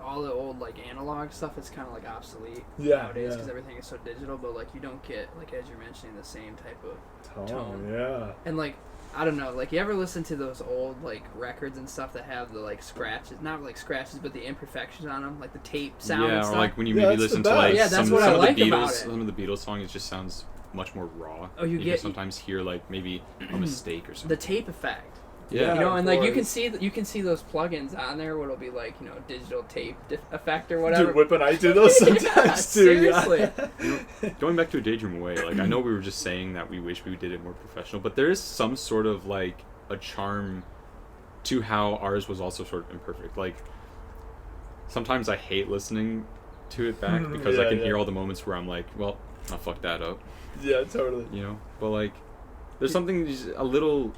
C: all the old like analog stuff is kind of like obsolete nowadays because everything is so digital. But like you don't get, like as you're mentioning, the same type of tone.
B: Yeah.
C: And like I don't know, like you ever listen to those old like records and stuff that have the like scratches, not like scratches, but the imperfections on them, like the tape sound.
A: Yeah,
C: and stuff?
A: Or like when you maybe listen to like
C: that's what I like about it.
A: Some of the Beatles songs, it just sounds much more raw.
C: Oh, you
A: can sometimes hear like maybe a mistake or something.
C: The tape effect.
A: Yeah,
C: you know, and like you can see those plugins on there where it'll be like, you know, digital tape effect or whatever.
B: Dude, Whip and I do those sometimes too.
C: Seriously.
A: Yeah. Going back to a Daydream Away, like I know we were just saying that we wish we did it more professional, but there is some sort of like a charm to how ours was also sort of imperfect. Like sometimes I hate listening to it back because I can hear all the moments where I'm like, well, I'll fuck that up.
B: Yeah, totally.
A: You know, but like there's something just a little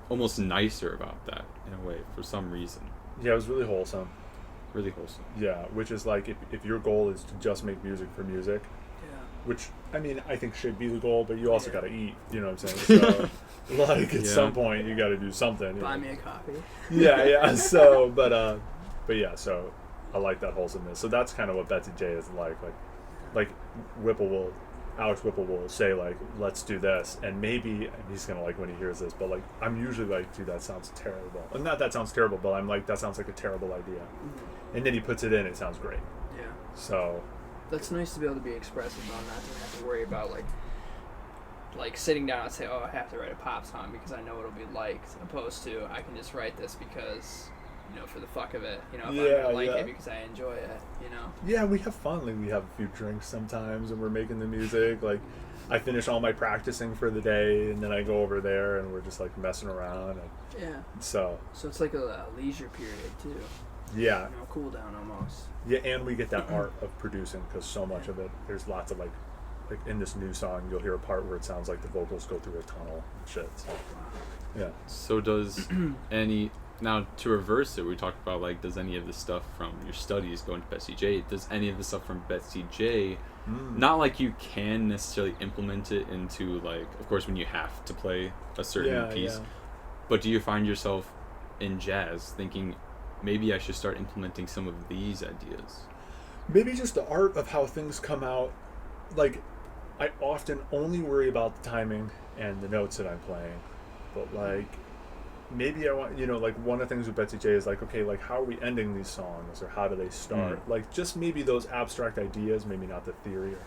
A: almost nicer about that in a way for some reason.
B: Yeah, it was really wholesome.
A: Really wholesome.
B: Yeah, which is like if your goal is to just make music for music, which I mean I think should be the goal, but you also got to eat. You know what I'm saying? So like at some point you got to do something.
C: Buy me a coffee.
B: Yeah. So but yeah. So I like that wholesomeness. So that's kind of what Betsy J is like Alex Whipple will say like, let's do this, and maybe and he's gonna like when he hears this, but like I'm usually like, dude, that sounds terrible. And not that sounds terrible, but I'm like, that sounds like a terrible idea. And then he puts it in, it sounds great.
C: Yeah.
B: So
C: that's nice to be able to be expressive on, not to have to worry about like sitting down and say, oh, I have to write a pop song because I know it'll be liked, opposed to I can just write this because, you know, for the fuck of it, you know, if I'm gonna like it because I enjoy it, you know. Yeah,
B: we have fun. Like we have a few drinks sometimes and we're making the music. Like I finish all my practicing for the day and then I go over there and we're just like messing around. And
C: yeah.
B: So
C: it's like a leisure period too.
B: Yeah.
C: You know, cool down almost.
B: Yeah, and we get that art of producing because so much of it, there's lots of like in this new song, you'll hear a part where it sounds like the vocals go through a tunnel and shit. So, yeah.
A: So does now to reverse it, we talked about like, does any of the stuff from your studies go into Betsy J? Does any of the stuff from Betsy J, not like you can necessarily implement it into like, of course, when you have to play a certain piece, but do you find yourself in jazz thinking, maybe I should start implementing some of these ideas?
B: Maybe just the art of how things come out. Like, I often only worry about the timing and the notes that I'm playing. But, like, maybe I want, you know, like, one of the things with Betsy J is, like, okay, like, how are we ending these songs? Or how do they start? Like, just maybe those abstract ideas, maybe not the theory or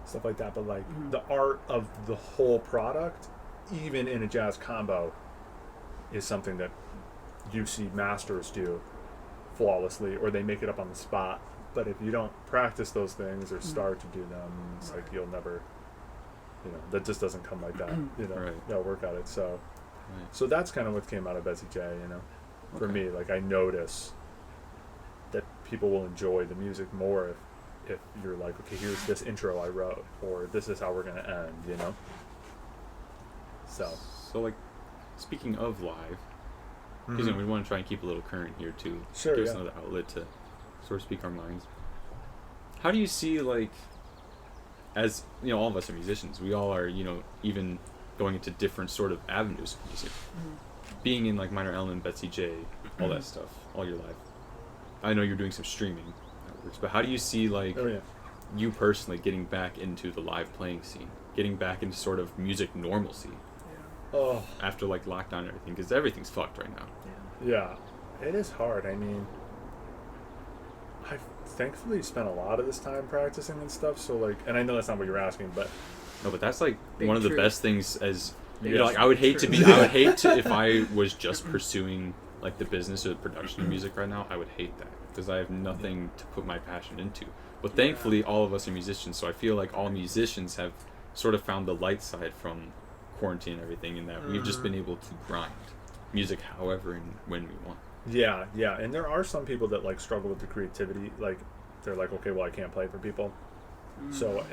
B: stuff like that, but, like, the art of the whole product, even in a jazz combo, is something that you see masters do flawlessly, or they make it up on the spot. But if you don't practice those things or start to do them, it's like you'll never, you know, that just doesn't come like that. You know,
A: Right.
B: You'll work at it. So so that's kind of what came out of Betsy J, you know. For me, like I notice that people will enjoy the music more if you're like, okay, here's this intro I wrote, or this is how we're gonna end, you know. So
A: like, speaking of live, because we want to try and keep a little current here too.
B: Sure,
A: give us another outlet to sort of speak our minds. How do you see, like, as you know, all of us are musicians, we all are, you know, even going into different sort of avenues of music. Being in like Minor Element, Betsy J, all that stuff, all your life. I know you're doing some streaming networks, but how do you see like you personally getting back into the live playing scene, getting back into sort of music normalcy? After like lockdown and everything, because everything's fucked right now.
B: Yeah, it is hard. I mean, I've thankfully spent a lot of this time practicing and stuff. So like, and I know that's not what you're asking, but
A: no, but that's like one of the best things. As
B: you
A: know, like I would hate to be, I would hate to if I was just pursuing like the business or the production of music right now. I would hate that because I have nothing to put my passion into. But thankfully, all of us are musicians, so I feel like all musicians have sort of found the light side from quarantine and everything, in that we've just been able to grind music however and when we want.
B: Yeah, and there are some people that like struggle with the creativity, like they're like, okay, well I can't play for people. So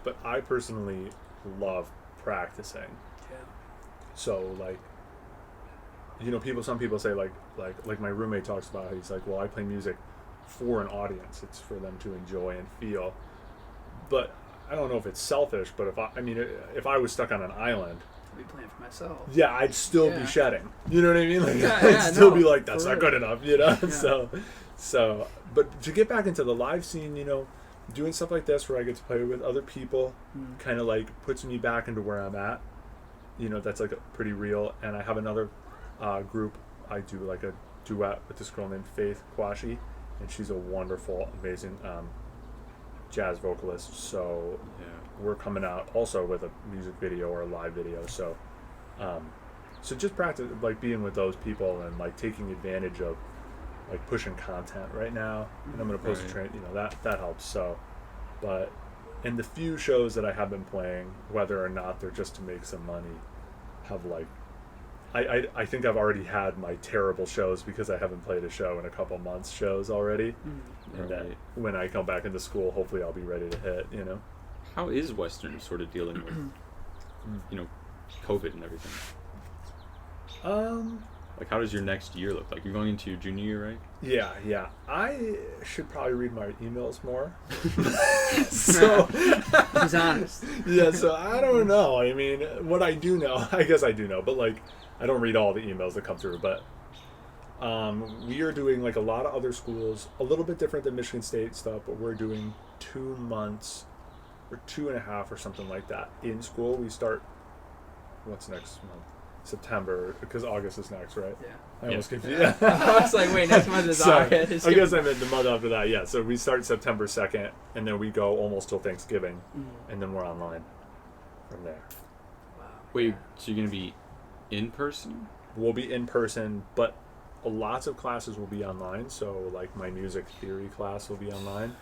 B: but I personally love practicing. So like, you know, some people say like my roommate talks about, he's like, well, I play music for an audience, it's for them to enjoy and feel. But I don't know if it's selfish, but if I was stuck on an island,
C: I'd be playing for myself.
B: Yeah, I'd still be shedding. You know what I mean? Like I'd still be like, that's not good enough, you know? So but to get back into the live scene, you know, doing stuff like this where I get to play with other people kind of like puts me back into where I'm at. You know, that's like pretty real. And I have another group. I do like a duet with this girl named Faith Kwashi, and she's a wonderful, amazing jazz vocalist. So we're coming out also with a music video or a live video. So so just practice, like being with those people and like taking advantage of like pushing content right now. And I'm going to post a train, you know, that helps. So, but in the few shows that I have been playing, whether or not they're just to make some money, have like, I think I've already had my terrible shows because I haven't played a show in a couple months shows already. And then when I come back into school, hopefully I'll be ready to hit, you know.
A: How is Western sort of dealing with, you know, COVID and everything? Like, how does your next year look like? You're going into your junior year, right?
B: Yeah. I should probably read my emails more. So
C: he's honest.
B: Yeah, so I don't know. I mean, what I do know, I guess I do know, but like, I don't read all the emails that come through. But we are doing like a lot of other schools, a little bit different than Michigan State stuff, but we're doing 2 months or 2.5 or something like that in school. We start, what's next month? September, because August is next, right?
C: Yeah.
B: I almost confused.
C: Yeah. I was like, wait, next month is August.
B: I guess I meant the month after that, yeah. So we start September 2nd, and then we go almost till Thanksgiving, and then we're online from there.
C: Wow.
A: Wait, so you're going to be in person?
B: We'll be in person, but lots of classes will be online. So, like, my music theory class will be online.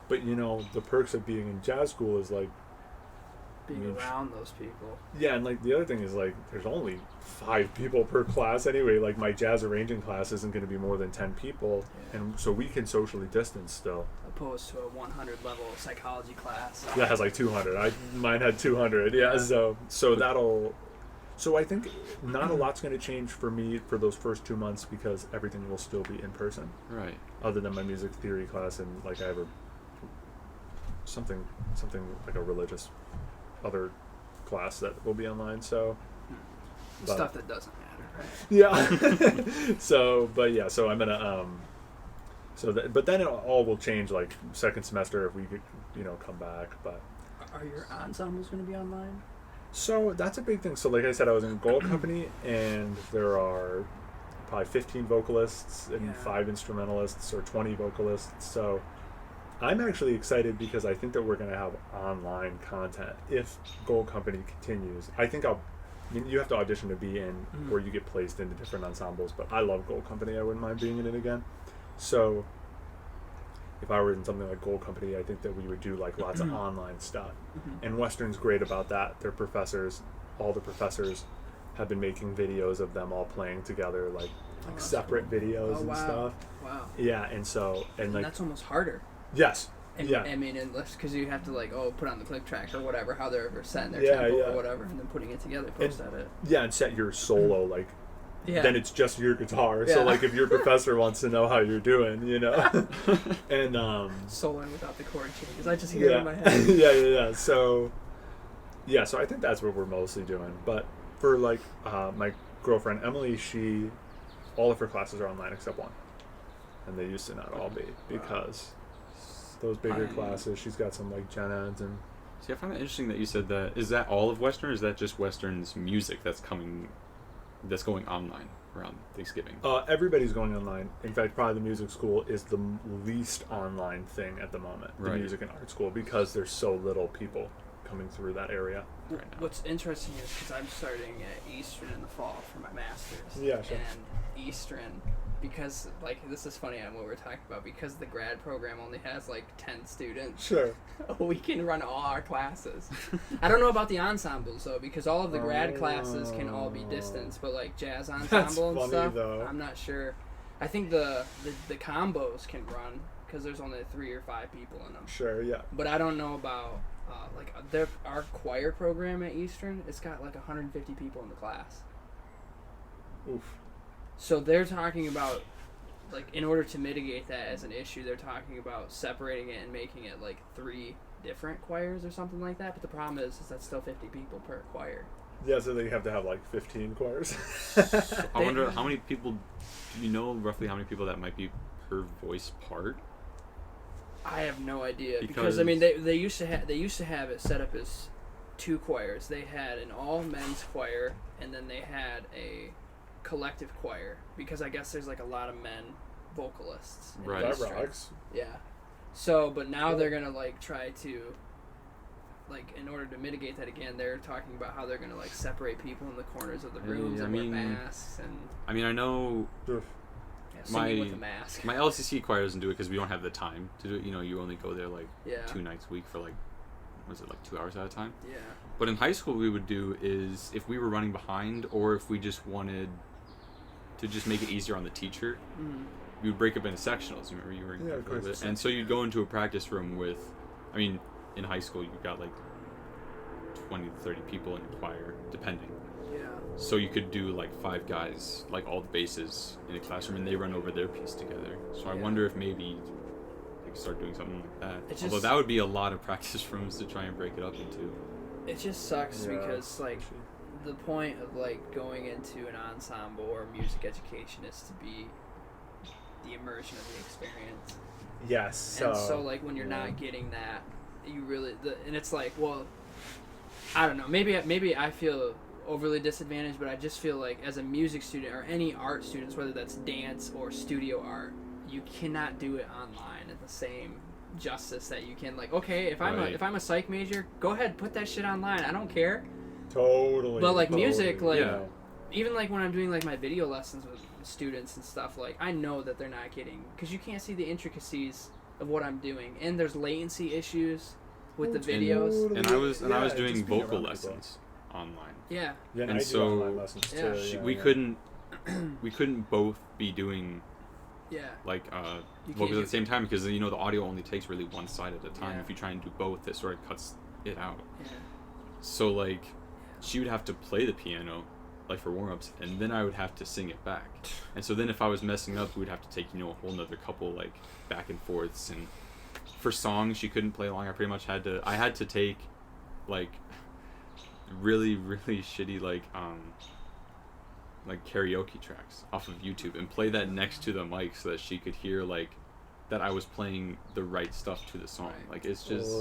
B: But, you know, the perks of being in jazz school is, like,
C: being around those people.
B: Yeah, and like the other thing is like there's only 5 people per class anyway. Like my jazz arranging class isn't going to be more than 10 people, and so we can socially distance still.
C: Opposed to a 100 level psychology class.
B: That has like 200. Mine had 200. Yeah, so that'll. So I think not a lot's going to change for me for those first 2 months because everything will still be in person.
A: Right.
B: Other than my music theory class and like I have something like a religious other class that will be online, so
C: stuff that doesn't matter, right?
B: Yeah. so I'm gonna but then it all will change like second semester if we could, you know, come back. But
C: are your ensembles going to be online?
B: So that's a big thing. So like I said, I was in Gold Company, and there are probably 15 vocalists and 5 instrumentalists or 20 vocalists. So I'm actually excited because I think that we're going to have online content if Gold Company continues. I think you have to audition to be in, or you get placed into different ensembles, but I love Gold Company. I wouldn't mind being in it again. So if I were in something like Gold Company, I think that we would do like lots of online stuff. And Western's great about that. Their professors, all the professors have been making videos of them all playing together, like separate videos and stuff.
C: Wow.
B: Yeah, and like
C: that's almost harder.
B: Yes.
C: I mean, unless because you have to like put on the click track or whatever, how they're setting their tempo or whatever, and then putting it together, post edit.
B: Yeah, and set your solo like. Yeah. Then it's just your guitar. So like if your professor wants to know how you're doing, you know, and
C: soloing without the chord changes. I just hear it in my head.
B: Yeah. So I think that's what we're mostly doing. But for like my girlfriend Emily, all of her classes are online except one, and they used to not all be because. Those bigger classes, she's got some like gen eds and.
A: See, I find it interesting that you said that. Is that all of Western, or is that just Western's music that's going online around Thanksgiving?
B: Everybody's going online. In fact, probably the music school is the least online thing at the moment. The music and art school, because there's so little people coming through that area.
C: Right now. What's interesting is because I'm starting at Eastern in the fall for my master's.
B: Yeah, sure.
C: And Eastern. Because, like, this is funny on what we're talking about, because the grad program only has, like, 10 students.
B: Sure.
C: We can run all our classes. I don't know about the ensembles, though, because all of the grad classes can all be distance, but, like, jazz ensemble and stuff, though. I'm not sure. I think the combos can run, because there's only 3 or 5 people in them.
B: Sure, yeah.
C: But I don't know about, our choir program at Eastern, it's got, like, 150 people in the class.
B: Oof.
C: So they're talking about, like, in order to mitigate that as an issue, they're talking about separating it and making it, like, 3 different choirs or something like that. But the problem is that's still 50 people per choir.
B: Yeah, so they have to have, like, 15 choirs.
A: So I wonder how many people, do you know roughly how many people that might be per voice part?
C: I have no idea. Because I mean, they used to have it set up as 2 choirs. They had an all-men's choir, and then they had a collective choir, because I guess there's like a lot of men vocalists.
B: Right. That rocks.
C: Yeah. So, but now they're gonna like try to, like, in order to mitigate that again, they're talking about how they're gonna like separate people in the corners of the rooms and wear masks and. I
A: mean, I know.
C: Singing with a mask.
A: My LCC choir doesn't do it because we don't have the time to do it. You know, you only go there like 2 nights a week for like, was it like 2 hours at a time?
C: Yeah.
A: But in high school, what we would do is if we were running behind, or if we just wanted to just make it easier on the teacher, we would break up into sectionals. Remember, you were in
B: of course.
A: And so you'd go into a practice room with, I mean, in high school, you've got like 20 to 30 people in your choir, depending.
C: Yeah.
A: So you could do like 5 guys, like all the basses in a classroom, and they run over their piece together. So I wonder if maybe they could start doing something like that. Although that would be a lot of practice rooms to try and break it up into.
C: It just sucks because like the point of like going into an ensemble or music education is to be the immersion of the experience.
B: Yes.
C: And so like when you're not getting that, you really and it's like, well, I don't know. Maybe I feel overly disadvantaged, but I just feel like as a music student or any art students, whether that's dance or studio art, you cannot do it online at the same justice that you can. Like, okay, if I'm a psych major, go ahead, put that shit online. I don't care.
B: Totally.
C: But like music, like even like when I'm doing like my video lessons with students and stuff, like I know that they're not getting, because you can't see the intricacies of what I'm doing, and there's latency issues with the videos.
A: And I was doing vocal lessons online.
B: Yeah,
A: and
B: I
A: so
B: do online lessons too.
A: We couldn't both be doing like vocals at the same time, because the audio only takes really one side at a time. If you try and do both, it sort of cuts it out. So like she would have to play the piano like for warm-ups, and then I would have to sing it back. And so then if I was messing up, we would have to take a whole nother couple like back and forths. And for songs she couldn't play along, I pretty much had to take like really shitty like karaoke tracks off of YouTube and play that next to the mic so that she could hear like that I was playing the right stuff to the song. Like it's just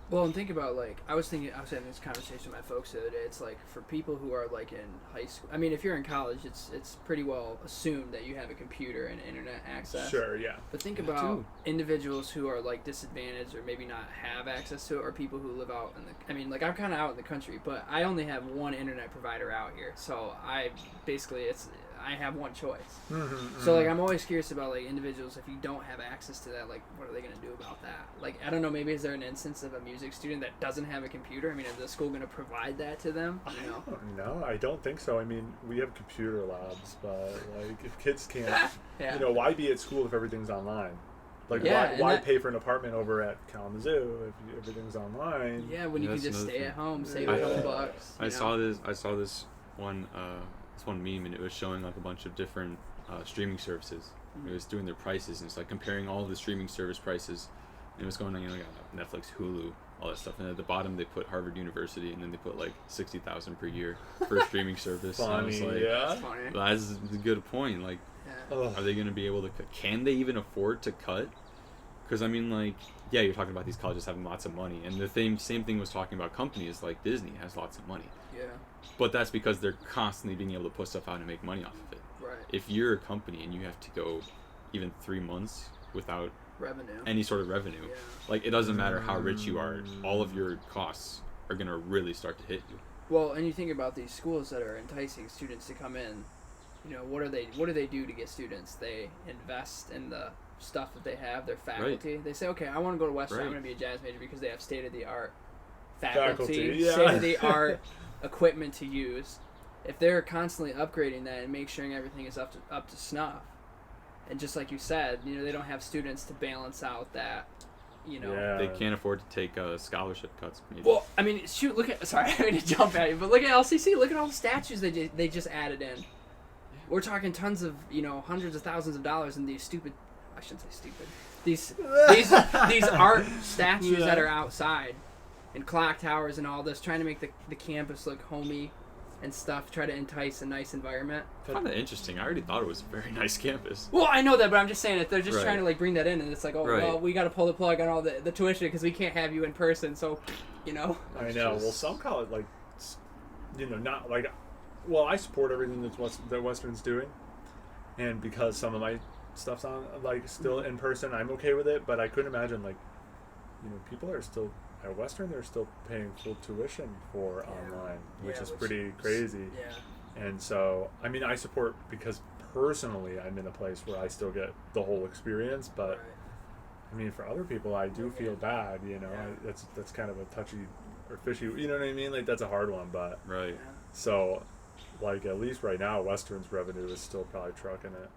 C: well, and think about like I was having this conversation with my folks the other day. It's like for people who are like in high school, I mean if you're in college, it's pretty well assumed that you have a computer and internet access.
B: Sure, yeah.
C: But think about individuals who are like disadvantaged or maybe not have access to it, or people who live out in the, I mean like I'm kind of out in the country, but I only have one internet provider out here, so I have one choice. So like I'm always curious about like individuals, if you don't have access to that, like what are they going to do about that? Like I don't know, maybe is there an instance of a music student that doesn't have a computer? I mean, is the school going to provide that to them?
B: No, I don't think so. I mean, we have computer labs, but like if kids can't, why be at school if everything's online? Like why pay for an apartment over at Kalamazoo if everything's online?
C: Yeah, when you can just stay at home, save a couple bucks.
A: I saw this one meme, and it was showing like a bunch of different streaming services. It was doing their prices, and it's like comparing all of the streaming service prices, and it was going on like Netflix, Hulu, all that stuff, and at the bottom they put Harvard University, and then they put like $60,000 per year for a streaming service.
B: Funny,
A: and I was like,
B: That's
C: funny.
A: That's a good point. Like, are they going to be able to cut? Can they even afford to cut? Because I mean, like, yeah, you're talking about these colleges having lots of money, and the same thing was talking about companies like Disney has lots of money.
C: Yeah.
A: But that's because they're constantly being able to put stuff out and make money off of it.
C: Right.
A: If you're a company and you have to go even 3 months without any sort of revenue, like it doesn't matter how rich you are, all of your costs are gonna really start to hit you.
C: Well, and you think about these schools that are enticing students to come in. What do they do to get students? They invest in the stuff that they have, their faculty. They say, okay, I want to go to Western. I'm going to be a jazz major because they have state-of-the-art faculty. State-of-the-art equipment to use. If they're constantly upgrading that and make sure everything is up to snuff, and just like you said, they don't have students to balance out that,
A: they can't afford to take scholarship cuts. Maybe.
C: Well, I mean, shoot, sorry, I mean to jump at you, but look at LCC. Look at all the statues they just added in. We're talking tons of, hundreds of thousands of dollars in these stupid. I shouldn't say stupid. These art statues that are outside, and clock towers and all this, trying to make the campus look homey and stuff, try to entice a nice environment.
A: I find that interesting. I already thought it was a very nice campus.
C: Well, I know that, but I'm just saying that they're just trying to like bring that in, and it's like, well, we got to pull the plug on all the tuition because we can't have you in person. So,
B: I know. Well, some college not like. Well, I support everything that Western's doing, and because some of my stuff's on still in person, I'm okay with it. But I couldn't imagine people are still at Western. They're still paying full tuition for online, which is pretty crazy. Yeah. And so, I mean, I support because personally, I'm in a place where I still get the whole experience. But I mean, for other people, I do feel bad. That's kind of a touchy or fishy. You know what I mean? Like that's a hard one, but so. Like, at least right now, Western's revenue is still probably trucking it.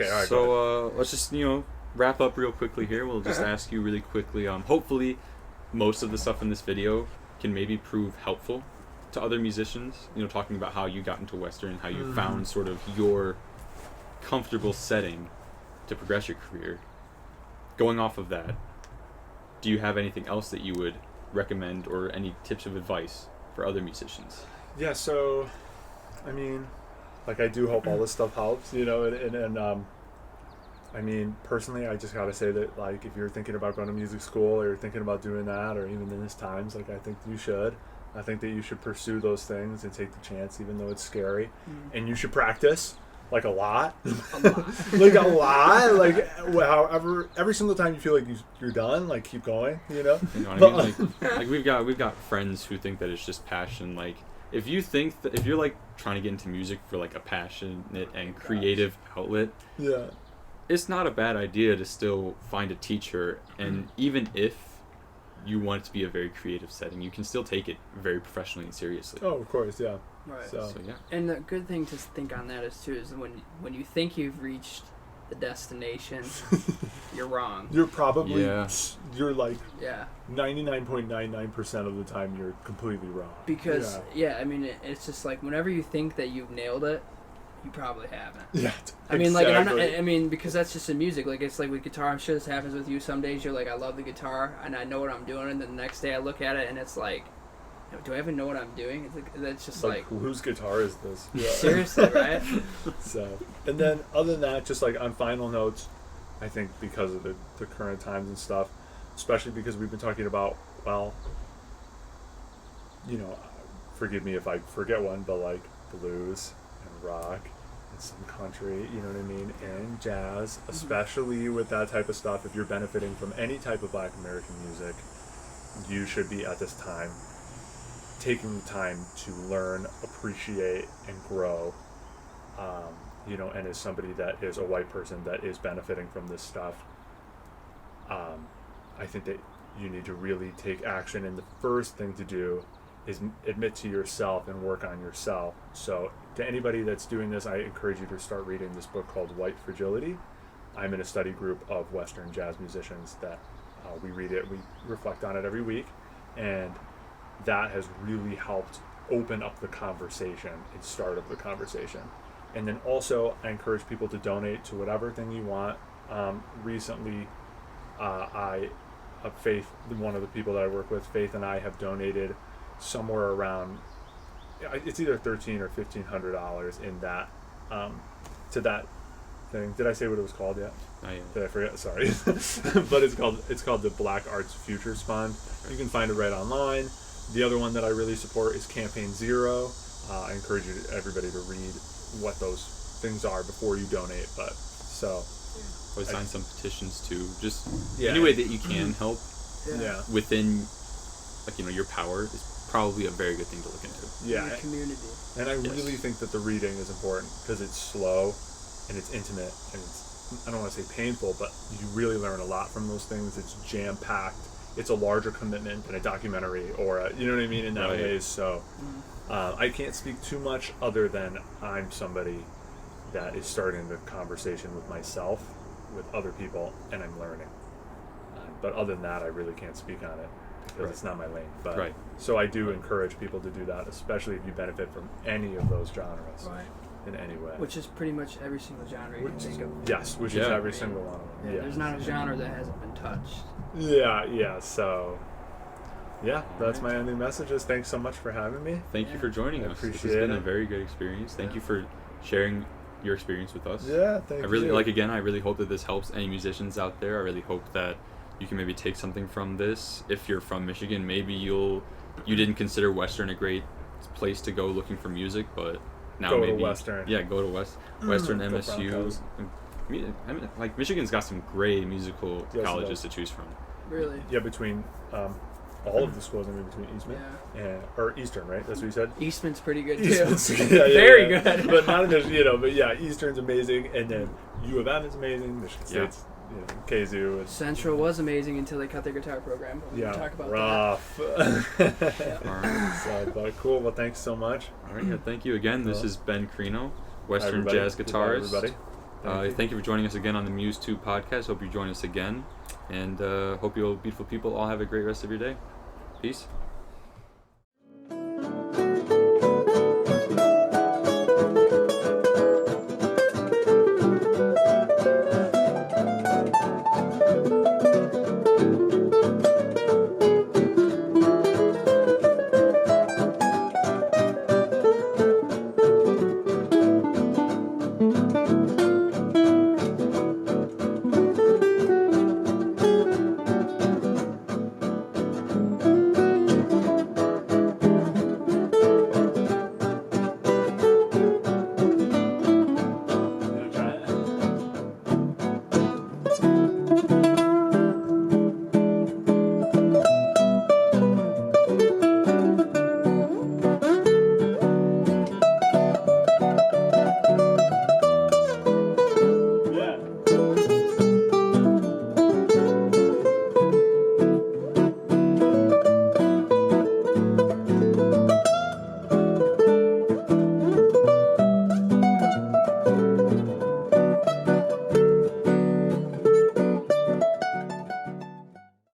B: Okay, all right.
A: So let's just wrap up real quickly here. We'll just ask you really quickly. Hopefully, most of the stuff in this video can maybe prove helpful to other musicians. Talking about how you got into Western, how you found sort of your comfortable setting to progress your career. Going off of that, do you have anything else that you would recommend or any tips of advice for other musicians?
B: Yeah, so, I mean, like, I do hope all this stuff helps, and I mean, personally, I just gotta say that, like, if you're thinking about going to music school or you're thinking about doing that, or even in these times, like, I think you should. I think that you should pursue those things and take the chance, even though it's scary. And you should practice, like, a lot. Like, a lot. Like, however, every single time you feel like you're done, like, keep going,
A: You know what I mean? Like we've got friends who think that it's just passion. Like, if you think that, if you're, like, trying to get into music for, like, a passionate and creative outlet, it's not a bad idea to still find a teacher. And even if you want it to be a very creative setting, you can still take it very professionally and seriously.
B: Oh, of course, yeah.
C: Right.
B: So
C: yeah. And the good thing to think on that is when you think you've reached the destination, you're wrong.
B: You're probably you're like 99.99% of the time you're completely wrong.
C: Because I mean, it's just like whenever you think that you've nailed it, you probably haven't. Yeah. I mean, like, I mean, because that's just in music. Like, it's like with guitar. I'm sure this happens with you. Some days you're like, I love the guitar and I know what I'm doing, and then the next day I look at it and it's like, do I even know what I'm doing? It's like, that's just like
B: whose guitar is this?
C: Yeah. Seriously, right?
B: So, and then other than that, just like on final notes, I think because of the current times and stuff, especially because we've been talking about, well, forgive me if I forget one, but like blues and rock and some country, you know what I mean, and jazz, especially with that type of stuff. If you're benefiting from any type of Black American music, you should be at this time taking the time to learn, appreciate, and grow. And as somebody that is a white person that is benefiting from this stuff, I think that you need to really take action. And the first thing to do is admit to yourself and work on yourself. So to anybody that's doing this, I encourage you to start reading this book called White Fragility. I'm in a study group of Western jazz musicians that we read it, we reflect on it every week, and that has really helped open up the conversation and start up the conversation. And then also, I encourage people to donate to whatever thing you want. Recently, Faith, one of the people that I work with, Faith and I have donated somewhere around, it's either $1,300 or $1,500 in that, to that thing. Did I say what it was called yet?
A: Not yet.
B: Did I forget? Sorry. But it's called the Black Arts Futures Fund. You can find it right online. The other one that I really support is Campaign Zero. I encourage everybody to read what those things are before you donate. But so,
A: or sign some petitions too. Just any way that you can help.
B: Yeah.
A: Within, like, your power is probably a very good thing to look into.
B: Yeah.
C: In the community.
B: And I really think that the reading is important because it's slow and it's intimate and it's, I don't want to say painful, but you really learn a lot from those things. It's jam packed. It's a larger commitment than a documentary or you know what I mean, in that ways. So I can't speak too much other than I'm somebody that is starting the conversation with myself, with other people, and I'm learning. But other than that, I really can't speak on it because it's not my lane. But so I do encourage people to do that, especially if you benefit from any of those genres in any way.
C: Which is pretty much every single genre you can think of.
B: Yes, which is every single one of them.
C: Yeah, there's not a genre that hasn't been touched.
B: So that's my ending messages. Thanks so much for having me.
A: Thank you for joining us.
B: Appreciate
A: this has been a very good experience. Thank you for sharing your experience with us.
B: Thank you.
A: I really hope that this helps any musicians out there. I really hope that you can maybe take something from this. If you're from Michigan, maybe you didn't consider Western a great place to go looking for music, but now
B: go
A: maybe
B: to Western.
A: Go to Western, MSU. I mean, like, Michigan's got some great musical colleges to choose from.
C: Really?
B: Yeah, between all of the schools, between Eastman or Eastern, right? That's what you said?
C: Eastman's pretty good too.
B: Very good. But not but Eastern's amazing, and then U of M is amazing, Michigan State's, KZU. And
C: Central was amazing until they cut their guitar program. But we can talk about
B: rough.
C: that.
A: All right.
B: So, but cool. Well, thanks so much.
A: All right. Thank you again. This is Ben Crino, Western jazz guitarist.
B: Goodbye, everybody.
A: Thank you for joining us again on the MuseTube Podcast. Hope you join us again. And hope you beautiful people all have a great rest of your day. Peace.